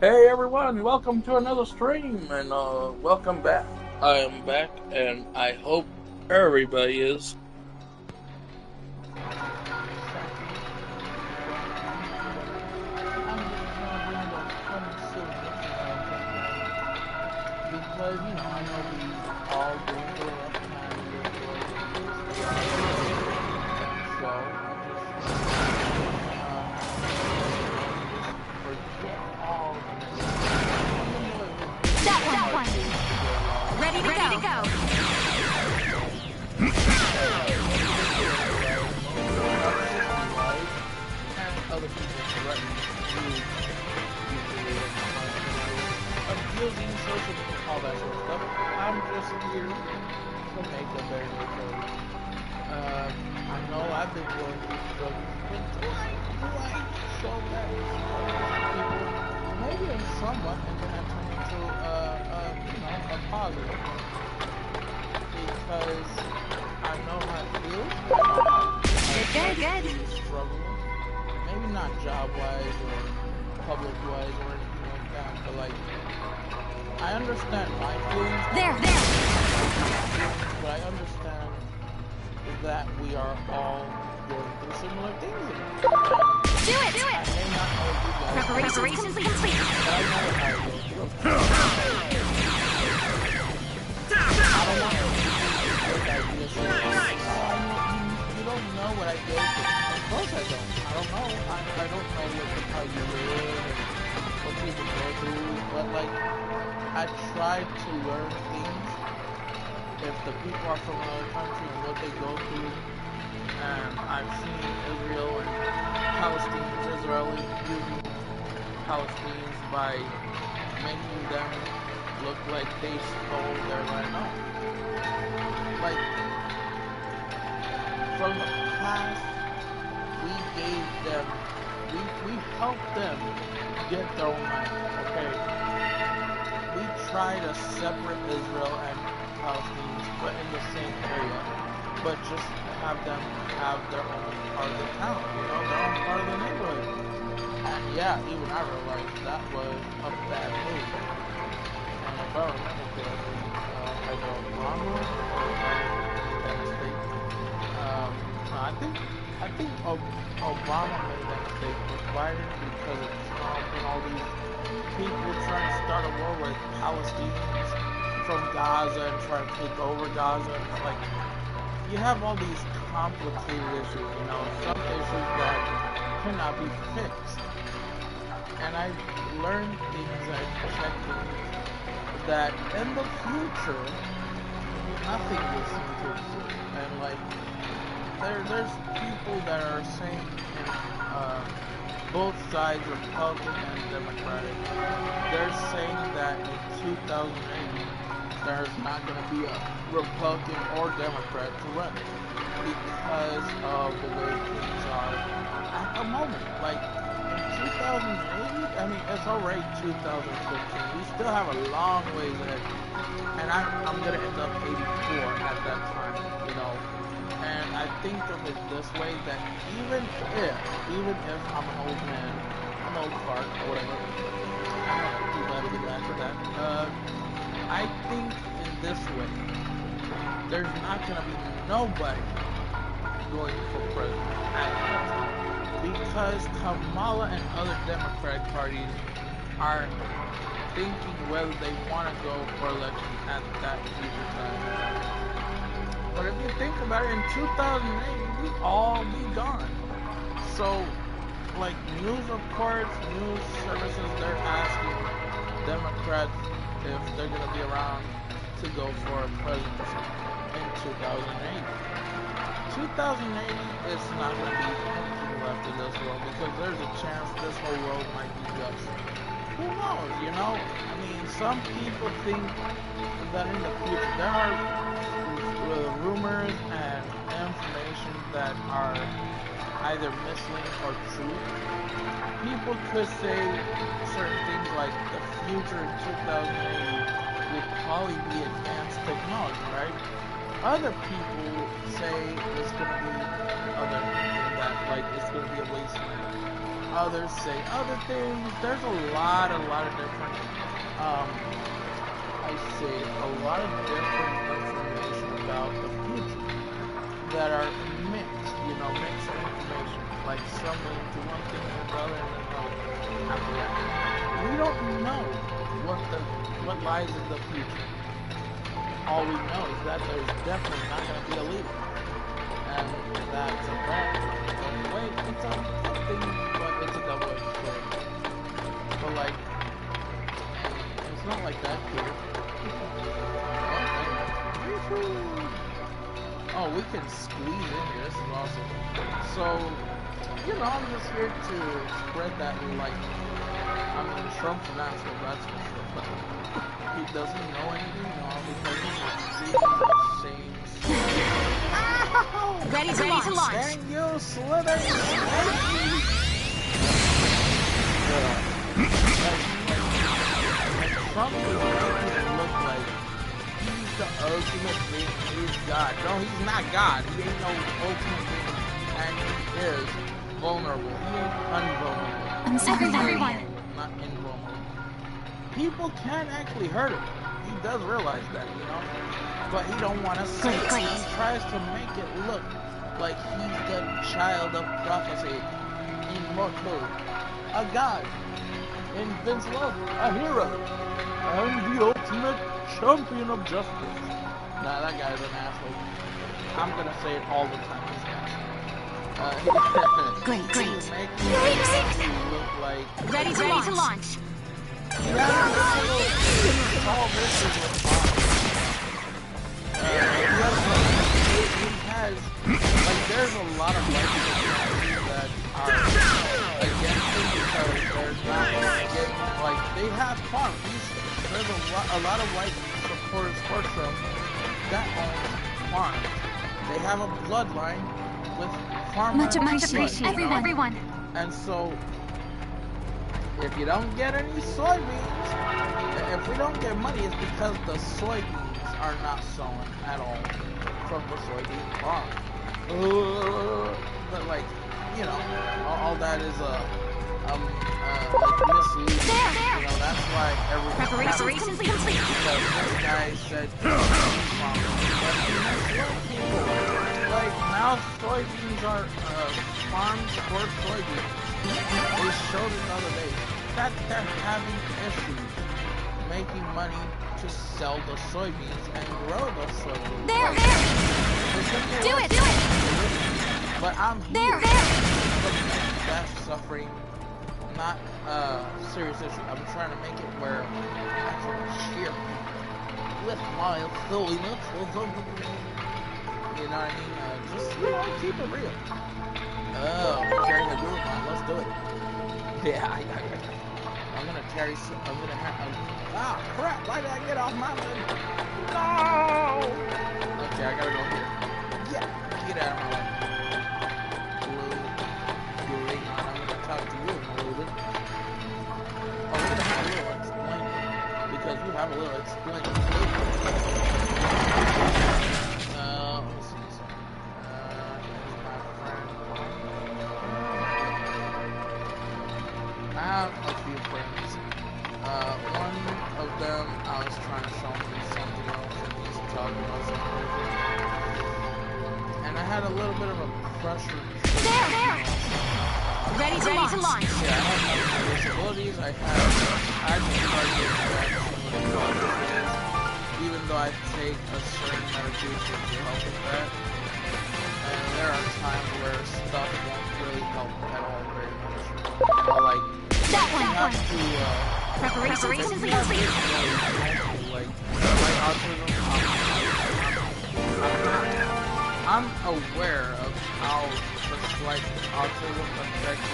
Hey everyone, welcome to another stream and welcome back. I am back and I hope everybody is. Because, I know we all going through a rough time in this world. So, forget all that one. Ready to go. Other people threaten abusing social media, all that sort of stuff. I'm just here to make a better choice. I know I've been going through struggles, but do I show that to people? Maybe in somewhat, and then I turn into a positive. Because I know how it feels. Good. Struggle. Maybe not job-wise or public-wise or anything like that, but like, I understand my feelings. There. But I understand that we are all going through similar things. Do it. I may not know you guys. Preparation complete. But I know how it goes through. I don't want to ideas. You don't know what I go through. Of course I don't. I don't know. I don't know how you live and what people go through. But like, I try to learn things if the people are from another country and what they go through. And I've seen Israel and Israelis using Palestinians by making them look like they stole their land off. Like, from the past, we gave them, we helped them get their own land, okay? We try to separate Israel and Palestinians, but in the same area, but just have them have their own part of the town, their own part of the neighborhood. And yeah, even I realized that was a bad move. And if I remember correctly, either Obama or that mistake. I think Obama made that mistake with Biden because of Trump and all these people trying to start a war with Palestinians from Gaza and trying to take over Gaza. And it's like, you have all these complicated issues, some issues that cannot be fixed. And I learned things, I checked things, that in the future, nothing will seem to exist. And like, there's people that are saying in both sides, Republican and Democratic, they're saying that in 2080, there's not going to be a Republican or Democrat to run because of the way things are at the moment. Like, in 2080, I mean, it's already 2015. We still have a long ways ahead. And I'm going to end up 84 at that time, And I think of it this way, that even if I'm an old man, an old fart, or whatever, I'm not too bad to get back for that. I think in this way, there's not going to be nobody going for president at that time. Because Kamala and other Democratic parties are thinking whether they want to go for election at that future time. But if you think about it, in 2008, we'd all be gone. So, like, news reports, news services, they're asking Democrats if they're going to be around to go for a presidency in 2008. 2080 is not going to be anything left in this world, because there's a chance this whole world might be just. Who knows, I mean, some people think that in the future there are rumors and information that are either misleading or true. People could say certain things like the future in 2080 will probably be advanced technology, right? Other people say it's going to be other than that, like it's going to be a wasteland. others say other things. There's a lot of different, I say, a lot of different information about the future that are mixed, mixed information. Like some lean to one thing and the other, and then after that. We don't know what lies in the future. All we know is that there's definitely not going to be a leader. And that's a bad thing. But wait, it's a good thing, but it's a double-edged sword. But like, it's not like that here. Oh, we can squeeze in here. This is awesome. So, I'm just here to spread that light. I mean, Trump's an asshole, that's for sure. But he doesn't know anything now because he's not saying. Ready to launch. Thank you, Slither. Trump is making it look like he's the ultimate being. He's God. No, he's not God. He ain't no ultimate being. And he is vulnerable. He ain't unvulnerable. Everyone. Not invulnerable. People can actually hurt him. He does realize that, But he don't want to say it. He tries to make it look like he's the child of prophecy, immortal, a god, invincible, a hero, and the ultimate champion of justice. Nah, that guy's an asshole. I'm gonna say it all the time. He's an asshole. Great. He look like Ready to launch. All this is with he has, there's a lot of legends that are against him because they're not getting, they have farms. There's a lot of white supporters for Trump that own farms. They have a bloodline with farmers. Much appreciated, everyone. And so, if you don't get any soybeans, if we don't get money, it's because the soybeans are not sown at all from the soybean farm. But all that is misleading. That's why Preparations complete. Because this guy said now soybeans are farms for soybeans. They showed it the other day that they're having issues making money to sell the soybeans and grow the soybeans. There. Do it. But I'm here. That's suffering, not serious issue. I'm trying to make it where I can cheer with my silliness. You know what I mean? Just keep it real. Oh, carrying the group on. Let's do it. Yeah, I'm gonna carry some. I'm gonna have. Ah, crap! Why did I get off my leg? No! Okay, I gotta go here. Yeah, get out of my way. Great. I'm gonna talk to you in a little bit. Oh, we're gonna have a little explain. Because you have a little explain. Let me see this. Here's my friend. I have a few friends. One of them, I was trying to show him something else, and he's talking about something different. And I had a little bit of a pressure. There. Ready to launch. Yeah, I have multiple disabilities. I just started getting back to some of the problems, even though I take a certain medication to help with that. And there are times where stuff won't really help at all very much. That one. Preparations complete. I'm aware of how the slight autism affects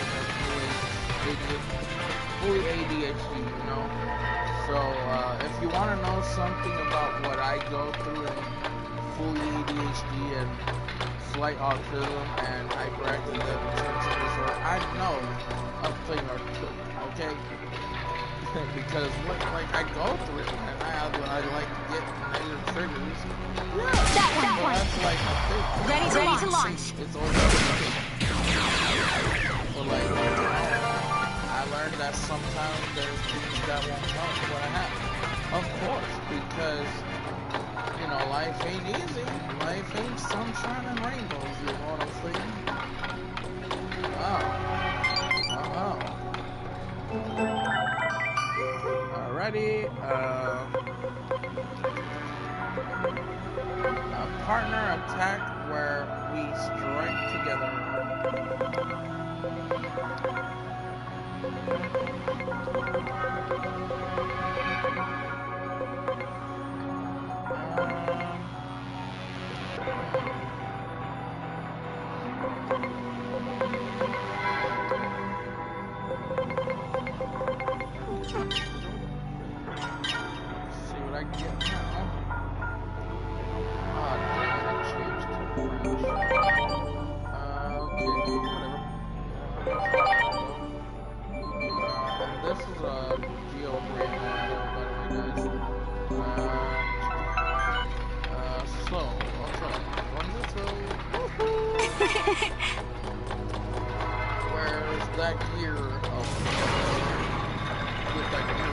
fully ADHD, So, if you want to know something about what I go through in fully ADHD and slight autism and hyperactive attention disorder, I know a thing or two, okay? Because I go through it and I like to get negative triggers. Yeah, that one. That's like a thing. Ready to launch. It's always a thing. But learned that sometimes there's things that won't come what I have. Of course, because you know, life ain't easy. Life ain't sunshine and rainbows, you know what I'm saying? Alrighty, a partner attack where we strike together. Where's that gear? Get that gear.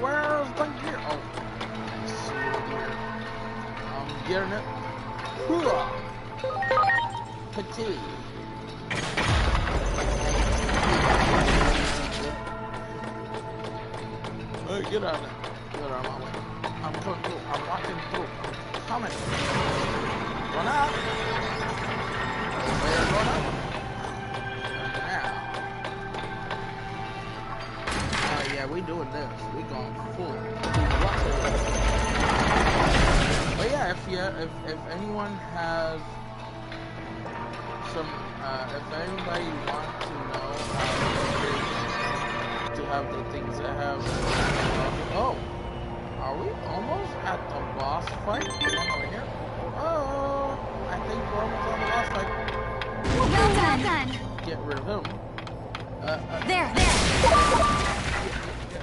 Where's the gear? Oh, see the gear. I'm getting it. Hooah! Petit. Hey, get out of there. Get out of my way. I'm coming through. I'm walking through. I'm coming. Run up. Run up. Now. Yeah, we doing this. We going full. But yeah, if anyone has some, if anybody wants to know how to have the things that have, oh, are we almost at the boss fight? Come over here. Oh, I think we're almost on the boss fight. Well done. Get rid of him. There.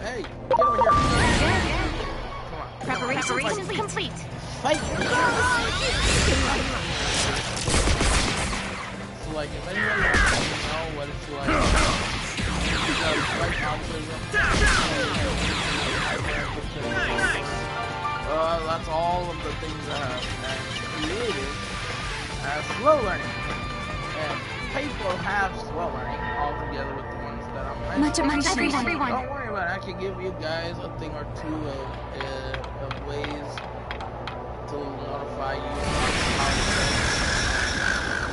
Hey, get over here. Come on. Preparations complete. Fight! So like, if anybody wants to know what it's like, like autism, that's all of the things that have been created as slow learning. And people have slow learning all together with the ones that I'm mentioning. Much appreciated. Don't worry about it. I can give you guys a thing or two of ways to notify you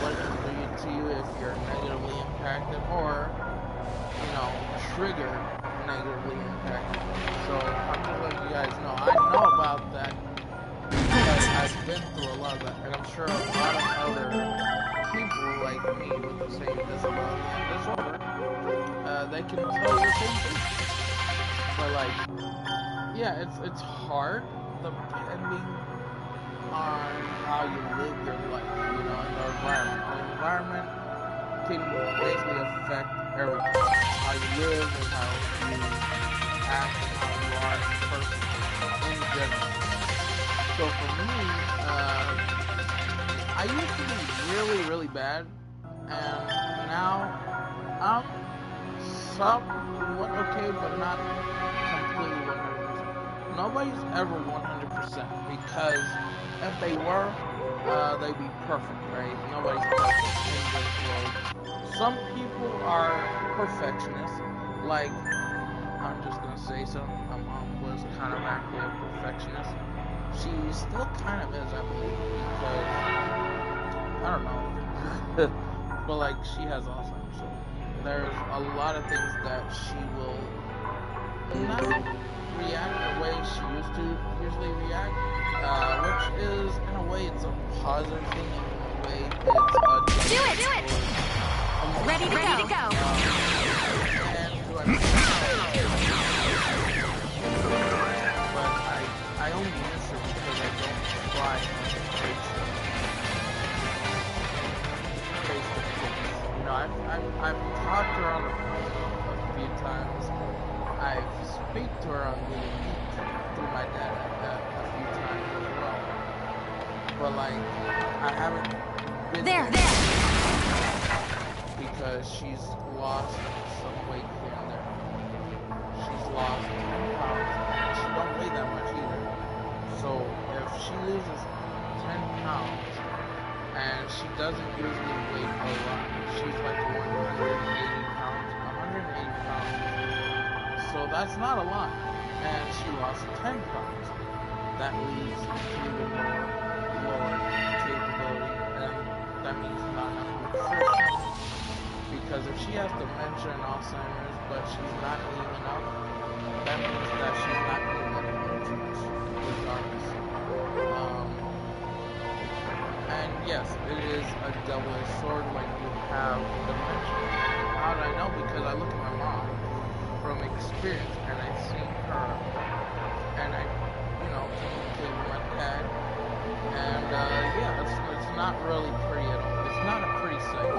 what it can do to you if you're negatively impacted or, you know, trigger negatively impacted. So I'm just letting you guys know. I know about that because I've been through a lot of that, and I'm sure a lot of other people like me with the same disability and disorder, they can tell you the same thing. But like, yeah, it's hard depending on how you live your life, you know, in the environment. The environment can basically affect everything. How you live and how you act and how you are as a person in general. So for me, I used to be really, really bad, and now I'm somewhat okay, but not completely 100%. Nobody's ever 100% because if they were, they'd be perfect, right? Nobody's perfect in this world. Some people are perfectionists, like, I'm just gonna say so, my mom was kind of actually a perfectionist. She still kind of is, I believe, because, I don't know, but like, she has Alzheimer's, so there's a lot of things that she will not react the way she used to usually react, which is, in a way, it's a positive thing, and in a way, it's a Do it! Ready to go. And but I only answer because I don't try and face to face. You know, I've talked to her on the phone a few times. I've speak to her on Google Meet through my dad a few times as well. But like, I haven't been there. because she's lost some weight here and there. She's lost 10 pounds, and she don't weigh that much either. So if she loses 10 pounds, and she doesn't usually weigh a lot, she's like 180 pounds, 180 pounds. So that's not a lot, and she lost 10 pounds. That leaves even lower capability, and that means not enough nutrition. Because if she has dementia and Alzheimer's, but she's not eating enough, that means that she's not getting enough nutrients, regardless. And yes, it is a double-edged sword when you have dementia. How do I know? Because I look at my mom from experience, and I've seen her, and I, communicate with my dad, and yeah, it's not really pretty at all. It's not a pretty sight.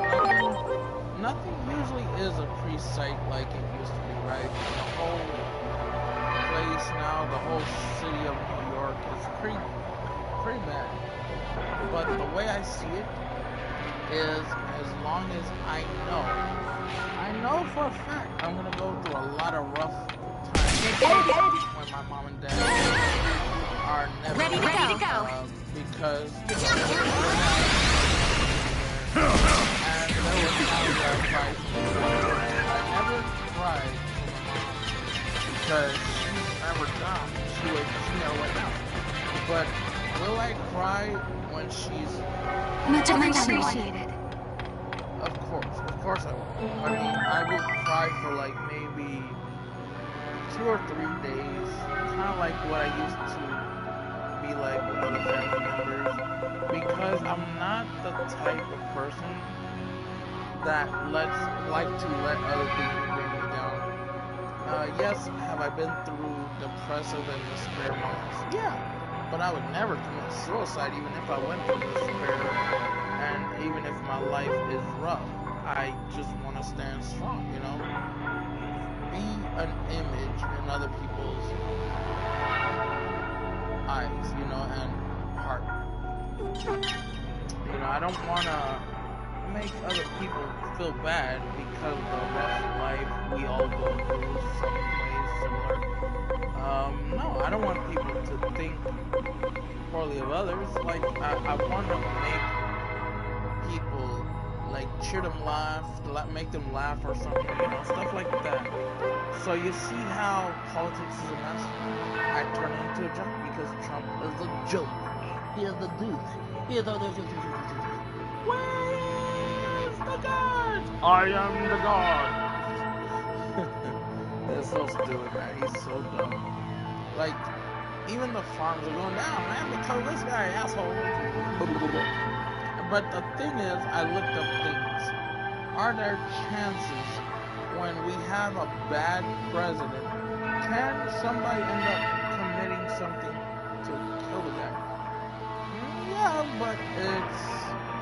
Nothing usually is a pretty sight like it used to be, right? The whole place now, the whole city of New York is pretty bad. But the way I see it is, as long as I know for a fact I'm gonna go through a lot of rough times when my mom and dad are never Ready to go. Because and there was times where I cried. I never cried for my mom because she's never down. She never went down. But will I cry when she's Much appreciated. Of course I will. I mean, I would cry for like maybe 2 or 3 days, kind of like what I used to be like with other family members, because I'm not the type of person that like to let other people bring me down. Yes, have I been through depressive and despair moments? Yeah, but I would never commit suicide even if I went through despair, and even if my life is rough. I just want to stand strong, be an image in other people's eyes, and heart. I don't want to make other people feel bad because of the rough life we all go through, some ways similar. No, I don't want people to think poorly of others. Like, I want to make people, like, cheer them make them laugh or something, stuff like that. So you see how politics is a mess? I turn it into a joke because Trump is a joke. He is the dude. He is the Where's the God? I am the God. That's so stupid, man. He's so dumb. Like, even the farms are going down, man, because this guy, asshole. But the thing is, I looked up things. Are there chances when we have a bad president, can somebody end up committing something to kill the guy? Yeah, but it's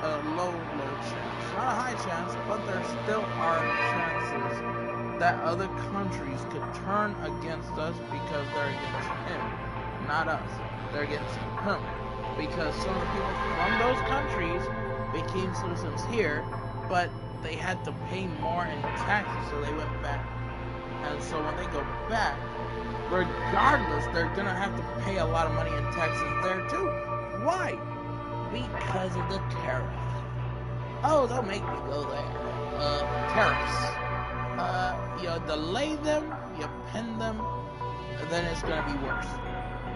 a low chance. Not a high chance, but there still are chances that other countries could turn against us because they're against him. Not us. They're against him. Because some of the people from those countries became citizens here, but they had to pay more in taxes, so they went back. And so when they go back, regardless, they're gonna have to pay a lot of money in taxes there too. Why? Because of the tariff. Oh, don't make me go there. Tariffs. You delay them, you pin them, then it's gonna be worse.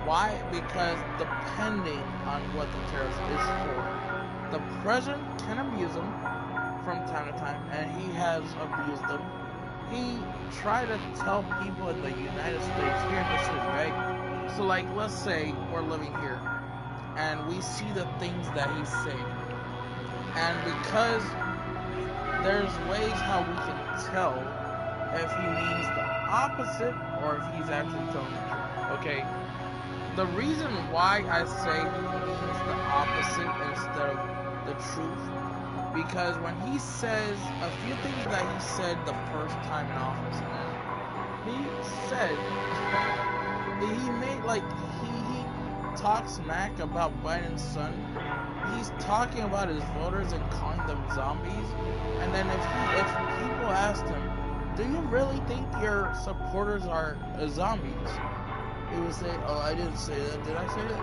Why? Because depending on what the tariff is for, the president can abuse them from time to time, and he has abused them. He tried to tell people in the United States, here this is, right? So like, let's say we're living here, and we see the things that he's saying. And because there's ways how we can tell if he means the opposite or if he's actually telling the truth, okay? The reason why I say he means the opposite instead of the truth, because when he says a few things that he said the first time in office, man, he said he made like he talk smack about Biden's son, he's talking about his voters and calling them zombies. And then if people asked him, do you really think your supporters are zombies? He would say, oh, I didn't say that. Did I say that?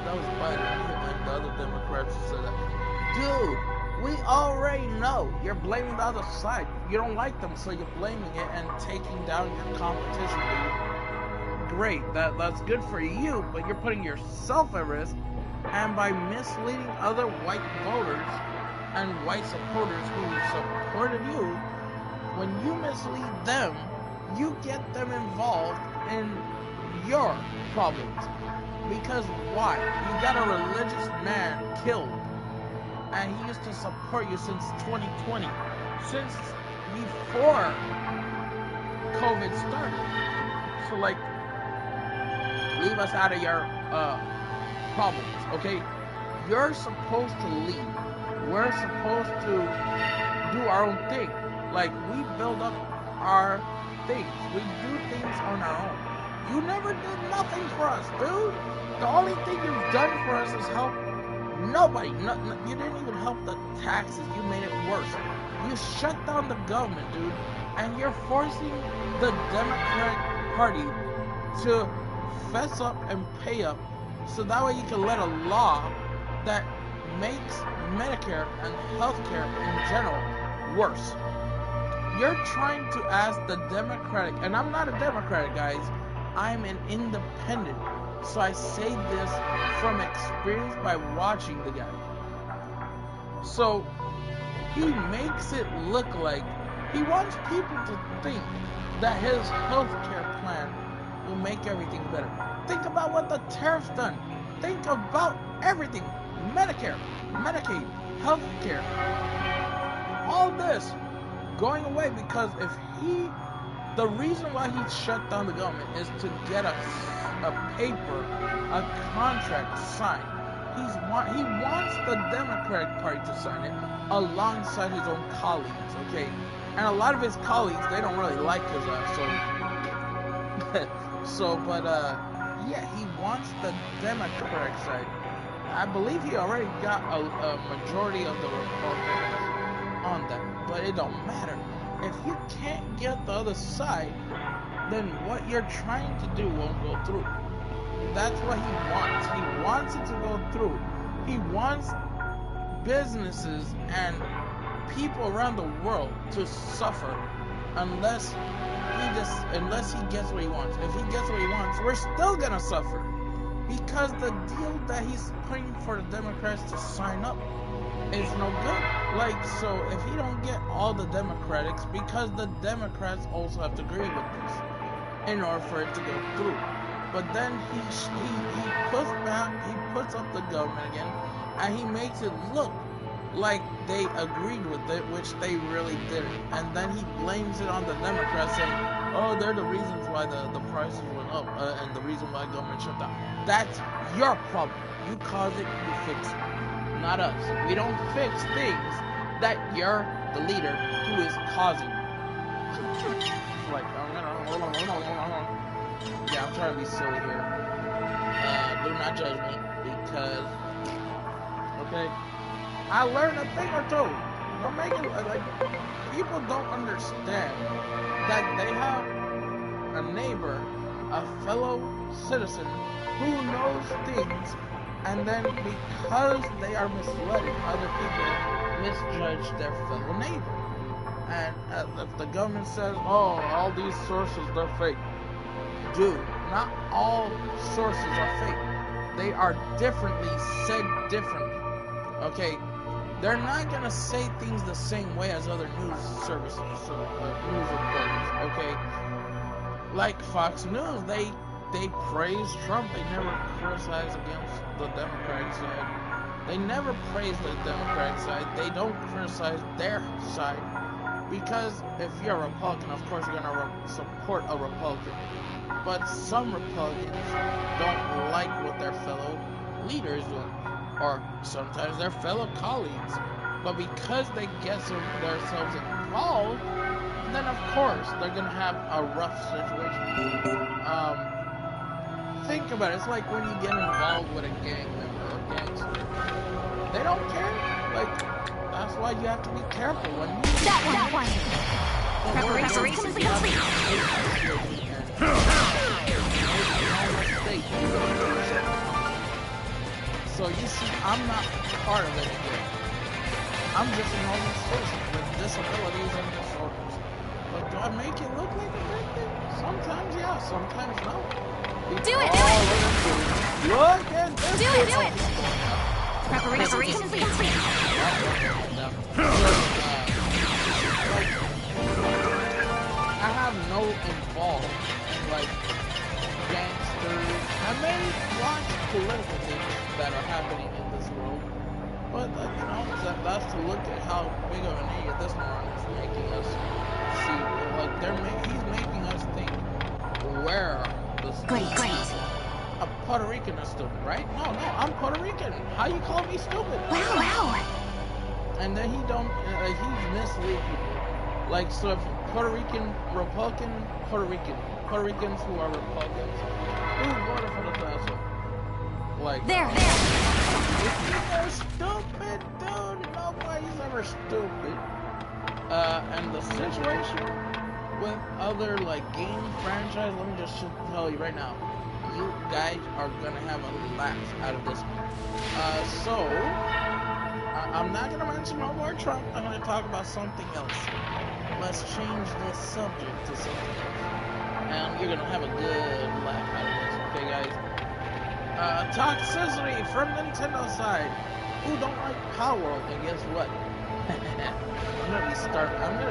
That was Biden and the other Democrats who said that. Dude, we already know. You're blaming the other side. You don't like them, so you're blaming it and taking down your competition, dude. Great, that's good for you, but you're putting yourself at risk. And by misleading other white voters and white supporters who supported you, when you mislead them, you get them involved in your problems. Because why? You got a religious man killed, and he used to support you since 2020, since before COVID started. So like, leave us out of your problems, okay? You're supposed to lead. We're supposed to do our own thing. Like, we build up our things. We do things on our own. You never did nothing for us, dude. The only thing you've done for us is help nobody. You didn't even help the taxes. You made it worse. You shut down the government, dude. And you're forcing the Democratic Party to fess up and pay up, so that way you can let a law that makes Medicare and healthcare in general worse. You're trying to ask the Democratic, and I'm not a Democrat, guys. I'm an independent. So I say this from experience by watching the guy. So he makes it look like he wants people to think that his healthcare plan will make everything better. Think about what the tariffs done. Think about everything. Medicare, Medicaid, healthcare. All this going away because the reason why he shut down the government is to get a paper, a contract signed. He wants the Democratic Party to sign it alongside his own colleagues, okay? And a lot of his colleagues, they don't really like his yeah, he wants the Democratic side. I believe he already got a majority of the Republicans on that, but it don't matter. If you can't get the other side, then what you're trying to do won't go through. That's what he wants. He wants it to go through. He wants businesses and people around the world to suffer unless he gets what he wants. If he gets what he wants, we're still gonna suffer. Because the deal that he's putting for the Democrats to sign up is no good. Like, so if he don't get all the Democrats, because the Democrats also have to agree with this in order for it to go through. But then he puts up the government again, and he makes it look like they agreed with it, which they really didn't. And then he blames it on the Democrats, saying, oh, they're the reasons why the prices went up, and the reason why government shut down. That's your problem. You cause it, you fix it. Not us. We don't fix things that you're the leader who is causing. Like, yeah, I'm trying to be silly here. Do not judge me, because, okay, I learned a thing or two. Don't make it like people don't understand that they have a neighbor, a fellow citizen who knows things, and then because they are misled, other people misjudge their fellow neighbor. And if the government says, oh, all these sources, they're fake. Dude, not all sources are fake. They are differently said differently. Okay? They're not gonna say things the same way as other news services, news reporters, okay? Like Fox News, they praise Trump. They never criticize against the Democratic side. They never praise the Democratic side. They don't criticize their side. Because if you're a Republican, of course you're gonna support a Republican. But some Republicans don't like what their fellow leaders do, or sometimes their fellow colleagues. But because they get themselves involved, then of course they're gonna have a rough situation. think about it. It's like when you get involved with a gang member or gangster. They don't care. Like, that's why you have to be careful when you... That one. Preparation complete. So you see, I'm not part of any gang. I'm just a normal citizen with disabilities and disorders. But do I make it look like a big thing? Sometimes yeah, sometimes no. Do it! Look at this! Do it! Preparation complete. I have no involved in like gangsters. I may watch political things that are happening in this world, but that's to look at how big of an idiot this moron is making us see. Like he's making us think where this. Great. A Puerto Rican is stupid, right? No, I'm Puerto Rican. How you call me stupid? Wow. And then he's misleading people. Like, so if Puerto Ricans who are Republicans, who voted for the president? Like, There. You're stupid, dude. Nobody's ever stupid. And the situation with other, like, game franchise, let me just tell you right now. You guys are gonna have a laugh out of this one. I'm not gonna mention no more Trump. I'm gonna talk about something else. Let's change the subject to something else. And you're gonna have a good laugh out of this, okay, guys? Toxicity from Nintendo side. Who don't like Power World? And guess what? I'm gonna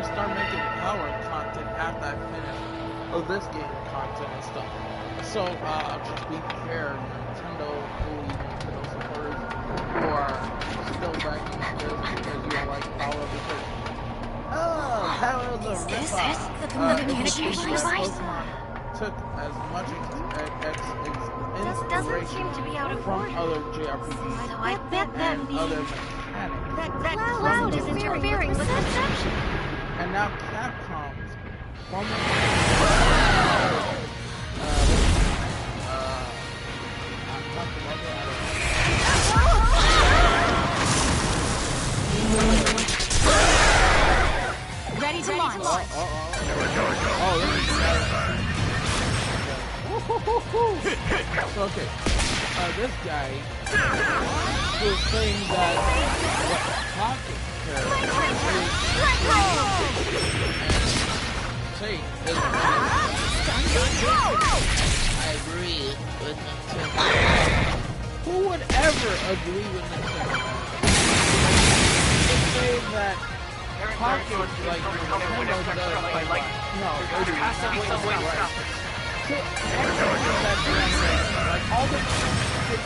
start making Power content after I finish this game content and stuff. So, just be prepared, Nintendo supporters who are still backing this because you don't like Power because, Power is a ripoff. The communication device? Pokemon took as much Doesn't seem to be out of from order. other JRPGs I bet that and means other mechanics. that cloud is interfering with reception. And now Capcom's from Ready to launch. Okay. This guy was saying that what Pocket character is I agree with Nintendo. Who would ever agree with Nintendo? They say that Pocket, like Nintendo does, no, it has to be some way to stop it. Like all the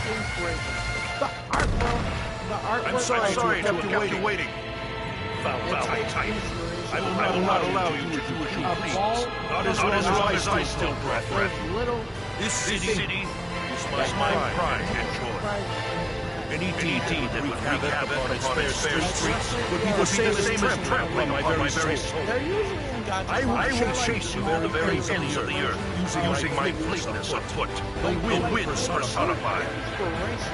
inspiration. The artwork. I'm sorry to keep you waiting. Foul, tight. I will not allow you to do as you please. Not as long as I still breath. This city is my pride and joy. Any deed that would have it upon its fair streets would be the same as trampling on my very soul. I will chase you to the very ends of the earth, using my fleetness of foot. The wind personified.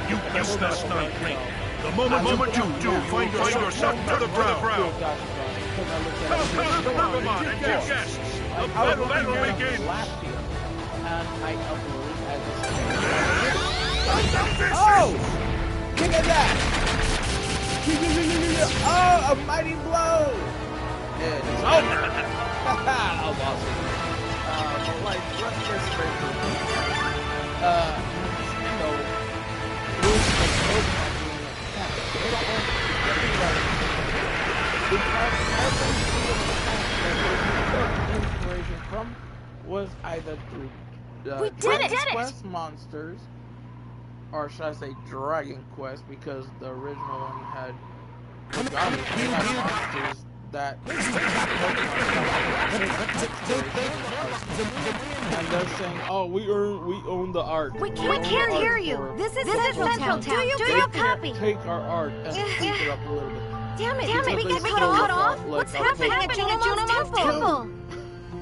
You best not blink. The moment you do, find yourself to the ground. Come, Digimon and your guests. The battle begins. Oh! Look at that! Oh, a mighty blow! It is over! That was awesome. But like, let's get straight to it. Nintendo lose the Pokemon game mechanics. They don't want to get it right. Because every single mechanic that they took inspiration from was either through Dragon Quest monsters, or should I say Dragon Quest, because the original one had monsters that and they're saying, oh, we own the art. We can't hear you. This is Central Town. Do you copy? Take our art and speak it up a little bit. Damn it, we get cut off? What's happening at Junomon's temple?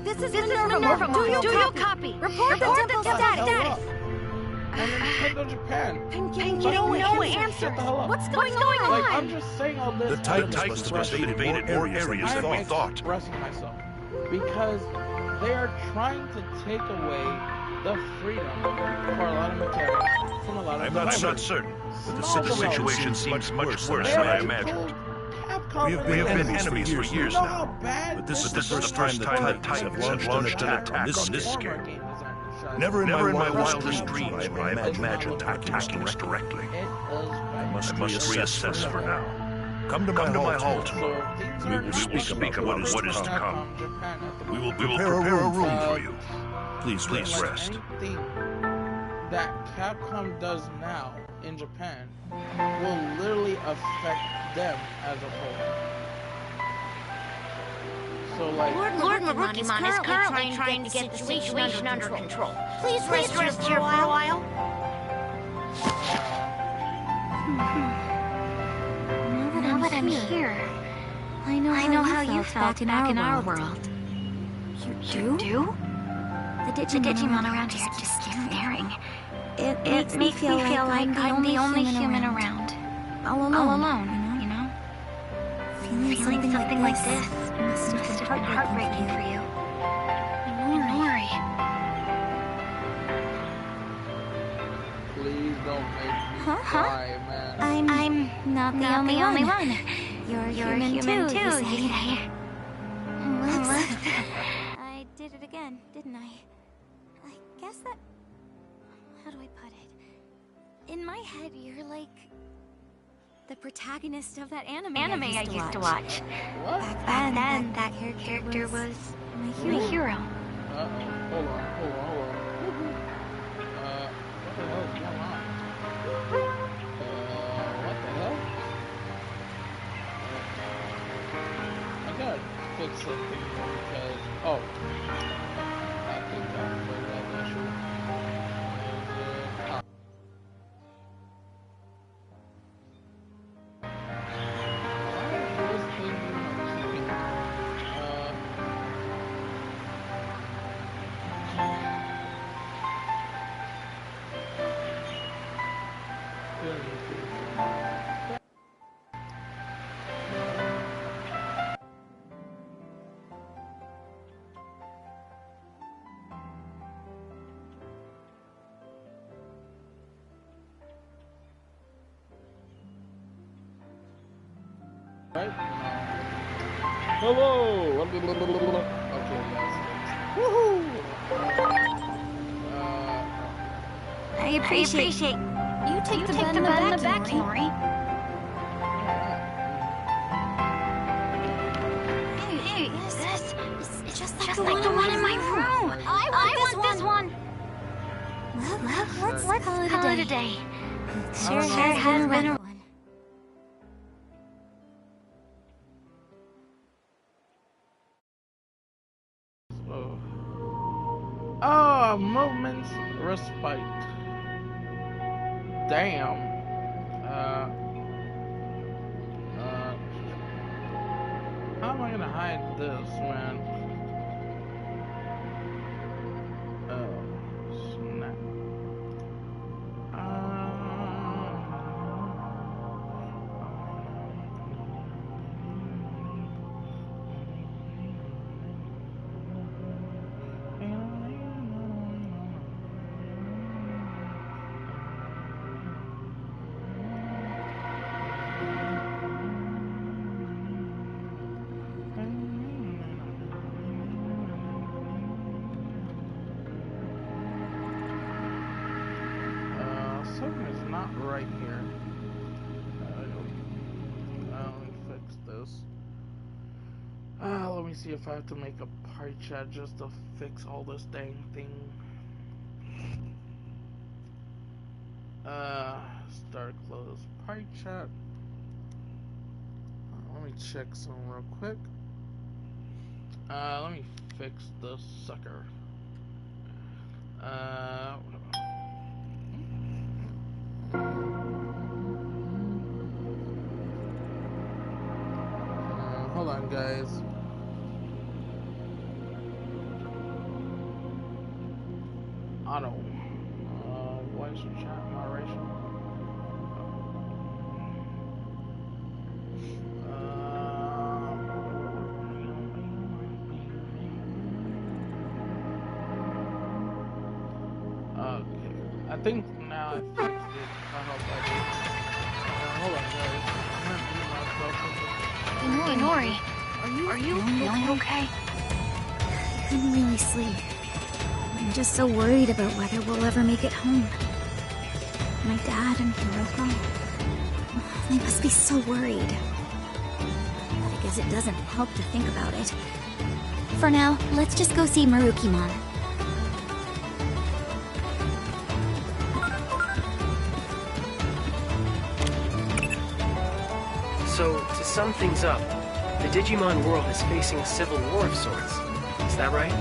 This is Minerva. Do you copy? Report the temple status. Nintendo Japan. I'm getting no answers. Shut the hell up. What's going on? Like, I'm just saying all this. The Titans must have invaded more areas than we thought. Expressing myself because they are trying to take away the freedom for a lot of mechanics from a lot of I'm developers. not certain, but the situation seems much worse They than I already imagined. told Capcom We have been enemies for years know now. how bad But this is the is first time the Titans have launched an attack on this scale. Never in my wildest dreams would I have imagined attacking us directly. I must reassess for now. Come to my hall tomorrow. We will speak about what is to come. We will prepare a room for you. Please rest. Anything that Capcom does now in Japan will literally affect them as a whole. So, like, Lord Marukimon is currently trying to get the situation under control. Please rest here for a while. Now that I'm here, I know how you felt back in our world. You do? The Digimon around here just staring. It makes me feel like I'm the only human around. All alone, you know? Feeling something like this must have been heartbreaking for you. Nori. please don't make me cry, man. I'm not the only one. You're human too, you say. I did it again, didn't I? I guess that... How do I put it? In my head, you're like... the protagonist of that anime I used to watch. What? Back then, that character was my hero. Uh-oh. Hold on. What the hell is going on? What the hell? I gotta fix something because... Oh. I think that's the issue. Right? Hello! Okay, yes. Woohoo! I appreciate you take the bed in the back, Nori. Hey, this is just like the one in my room. I want this one. Well, let's call it a day. Sure has been a one. Moment's respite. Damn. How am I gonna hide this, man? Oh, snap. Something is not right here. Let me fix this. Let me see if I have to make a party chat just to fix all this dang thing. Start, close, party chat. Let me check some real quick. Let me fix this sucker. Hold on, guys. Auto. Voice Moderation, chat, moderation. Okay. I think now I fixed it. I hope I did. Hold on, guys. I'm gonna mute myself for Hey, Nori. Are you feeling okay? I couldn't really sleep. I'm just so worried about whether we'll ever make it home. My dad and Hiroko, they must be so worried. But I guess it doesn't help to think about it. For now, let's just go see Marukimon. So, to sum things up, the Digimon world is facing a civil war of sorts. Is that right?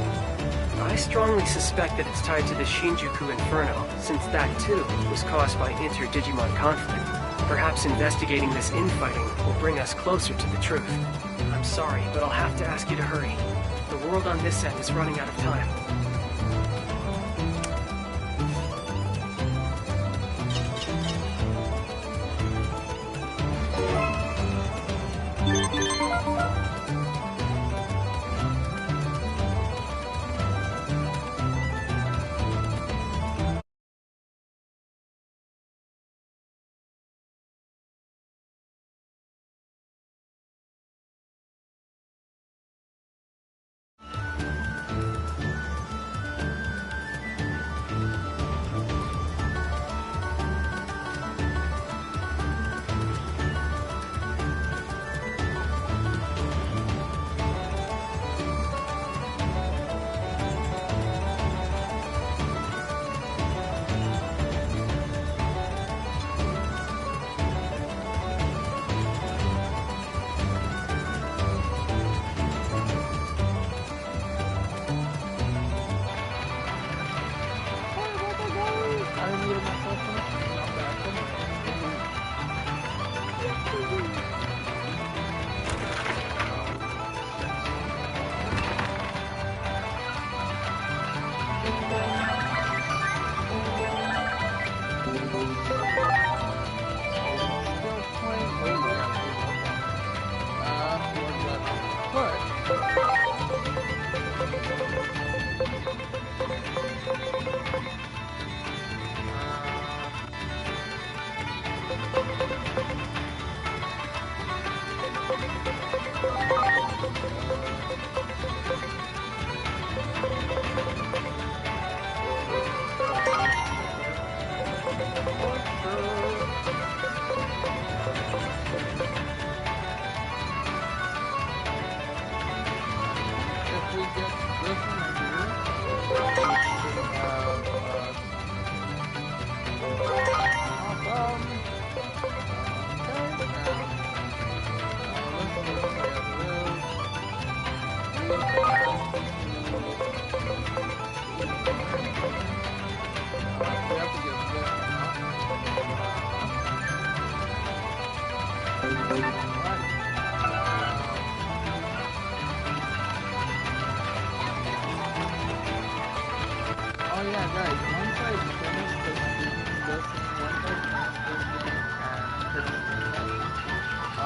I strongly suspect that it's tied to the Shinjuku Inferno, since that too was caused by inter-Digimon conflict. Perhaps investigating this infighting will bring us closer to the truth. I'm sorry, but I'll have to ask you to hurry. The world on this end is running out of time.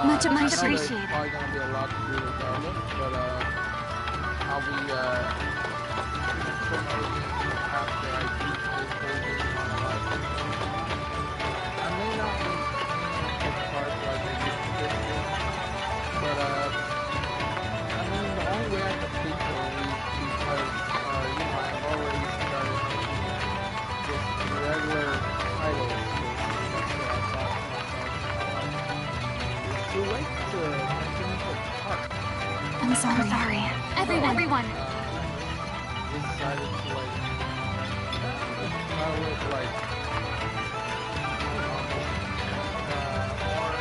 Much appreciated. There's probably gonna be a lot to do regardless, but I'll be promoting after I beat this whole game on a live stream. I may not be playing cards like I used to this game, but I mean the only way I can think of is because you know I've already started making just regular titles. So I thought to myself, too late to mention it at the park. I'm sorry. Everyone. Decided to like, try with like, you know, more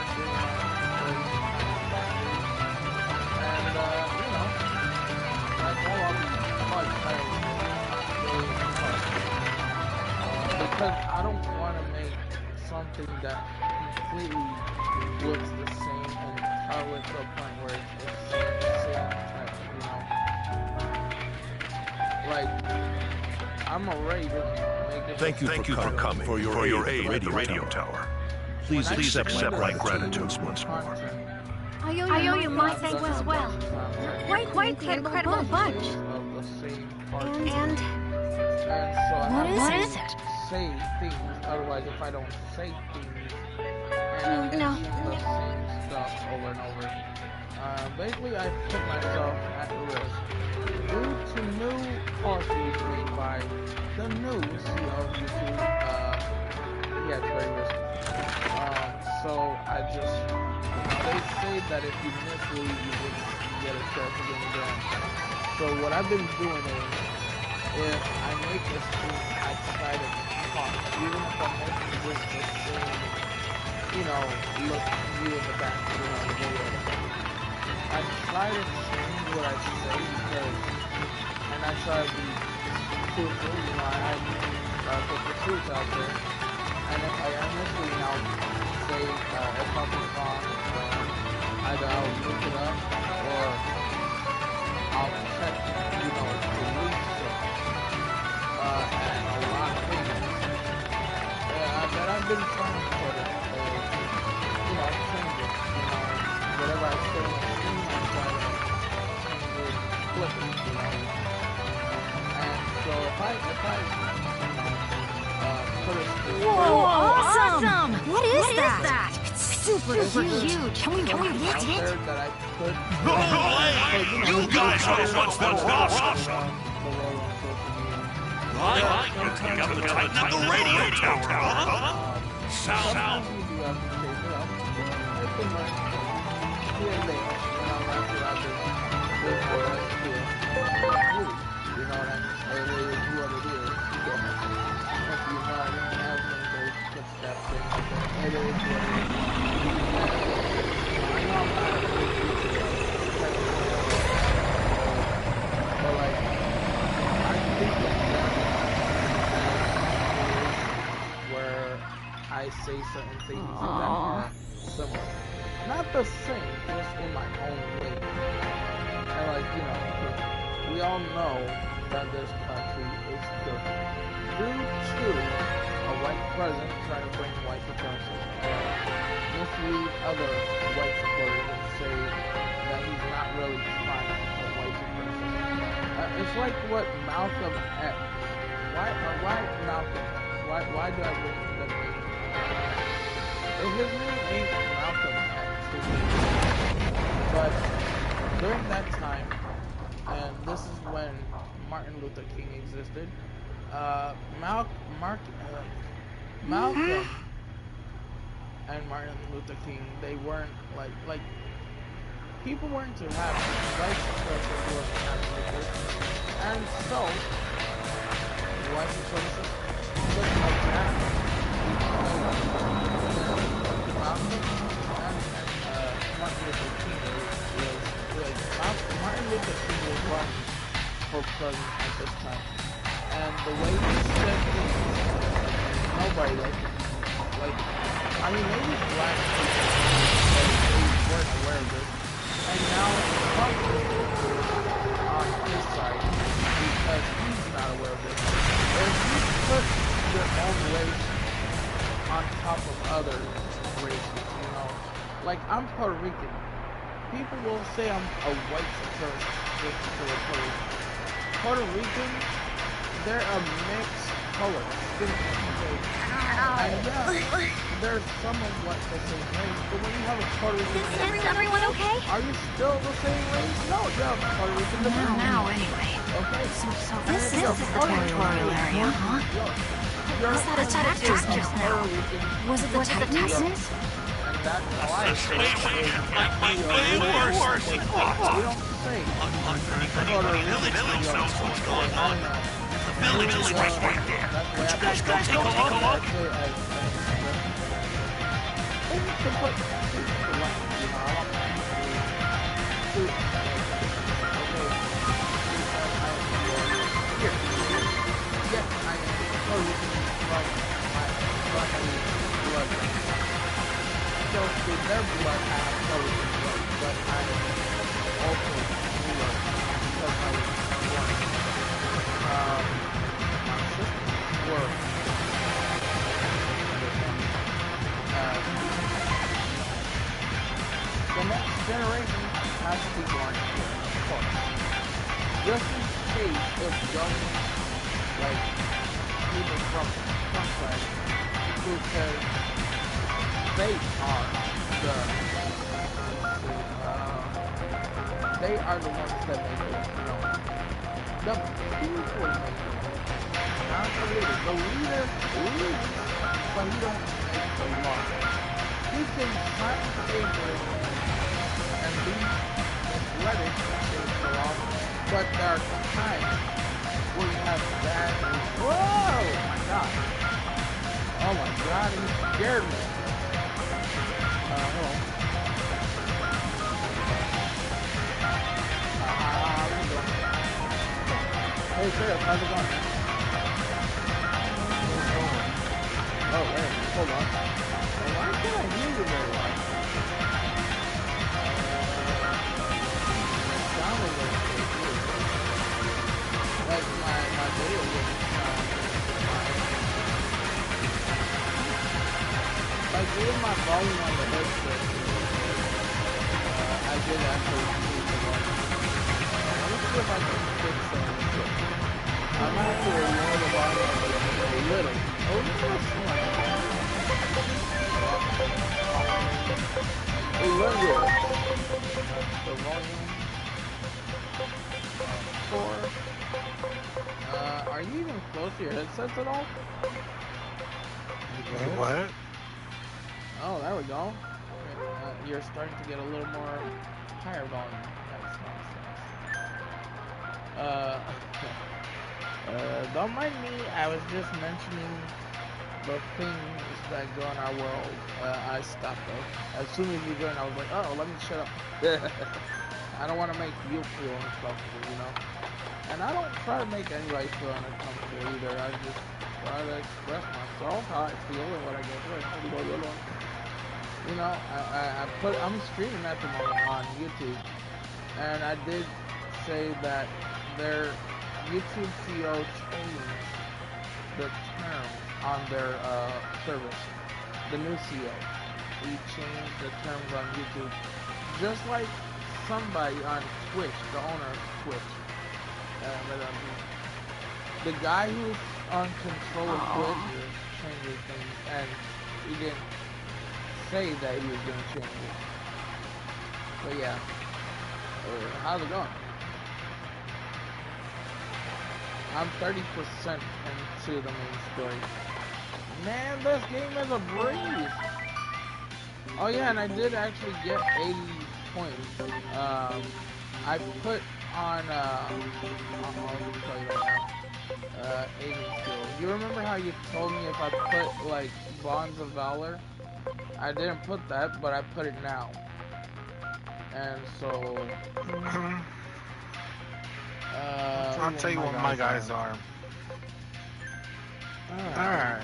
and you know, like all of these fun titles because I don't want to make something that completely looks the same and tell it to a point where it's the same type, you know. Like, I'm already making. Thank you for coming for your aid at the radio tower. Please accept my gratitude once more. I owe you my thanks as well. You're quite the incredible bunch. And so what is it? Say things. Otherwise, if I don't say things, No. the same stuff over and over. Basically, I put myself at risk due to new policies made by the new CEO of YouTube. Yeah, it's very risky. So I just, they say that if you mislead, you wouldn't get a chance to get again. So what I've been doing is, if I make a scene, I try to talk, even if I'm making this the same, look you in the back, the video. I try to change what I say because, and I try to be truthful, I put the truth out there. And if I am misleading, I'll say if something's wrong, either I'll look it up or I'll check, the research and a lot of things that I've been trying to put it, change it. Whatever I say in the scene, I try to change it, flip it, And so if I Whoa, awesome! What is that? It's super huge. Can we lift it? You guys are the ones that lost. Right, you take up the titan of the radio tower, huh? Sound. I say certain things that are similar. Not the same, just in my own way. And we all know that this country is different due to a white president trying to bring white supremacy and mislead other white supporters and say that he's not really trying to put white supremacy. It's like what Malcolm X. Why Malcolm X? Why do I bring the name? His name ain't Malcolm X. But during that time, and this is when Martin Luther King existed, Malcolm and Martin Luther King, they weren't like people weren't to have white supremacists wasn't happening, and so white supremacists took a back. Malcolm and Martin Luther King Martin Luther King was running for president at this time, and the way he said things, nobody maybe black people, but they weren't aware of it, and now Trump is on his side because he's not aware of it. If you put your own race on top of other races, like I'm Puerto Rican. People will say I'm a white supremacist just because of Puerto Rican. Puerto Rican, they're a mixed color, skin tone. And yeah, they're somewhat the same race, but when you have a Puerto Rican... Is everyone okay? Are you still the same race? No, you have Puerto Rican different. Now, anyway. Okay. So this is the territorial area, huh? Was that attack just now? Was it the Titans? That's why Might way worse than what? we don't say Village knows what's going on. The village is right there. Would you guys go take a look? Their blood has colored blood, but I also blood because I was born. going like people from Sunset who says they are the they are the ones that make it, you know. The people make it, not the leader. The leader leads, but he don't make the law. He can sign papers and be athletic and change the law, but there are times where you have bad. Whoa! My God! Oh my God! He scared me. Hold on. How you doing? Hey, Sheriff, how's it going? Oh, wait, hold on. Why can't I hear you very well? Sound a little bit weird. Like my video wouldn't sound fine. Like even my volume on the headset, I did actually increase the volume. Let me see if I can fix something. I'm gonna have to lower the volume a little. Oh, the volume 4. Are you even close to your headsets at all? What? Oh, there we go. Okay, you're starting to get a little more higher volume. Nice. Don't mind me. I was just mentioning the things that go in our world. I stopped though. As soon as you joined, I was like, oh, let me shut up. I don't want to make you feel uncomfortable, you know? And I don't try to make anybody feel uncomfortable either. I just try to express myself, how I feel, and what I go through. You know, I'm streaming at the moment on YouTube. And I did say that their YouTube CEO changed the terms on their service. The new CEO, he changed the terms on YouTube, just like somebody on Twitch, the owner of Twitch. The guy who's on control of Twitch is changing things, and he didn't say that he was going to change it. But yeah, how's it going? I'm 30% into the main story. Man, this game is a breeze. Oh yeah, and I did actually get 80 points. I put on, I'll tell you right now, agent skill. You remember how you told me if I put, like, Bonds of Valor? I didn't put that, but I put it now. And so... I'll tell you what my guys are. Alright.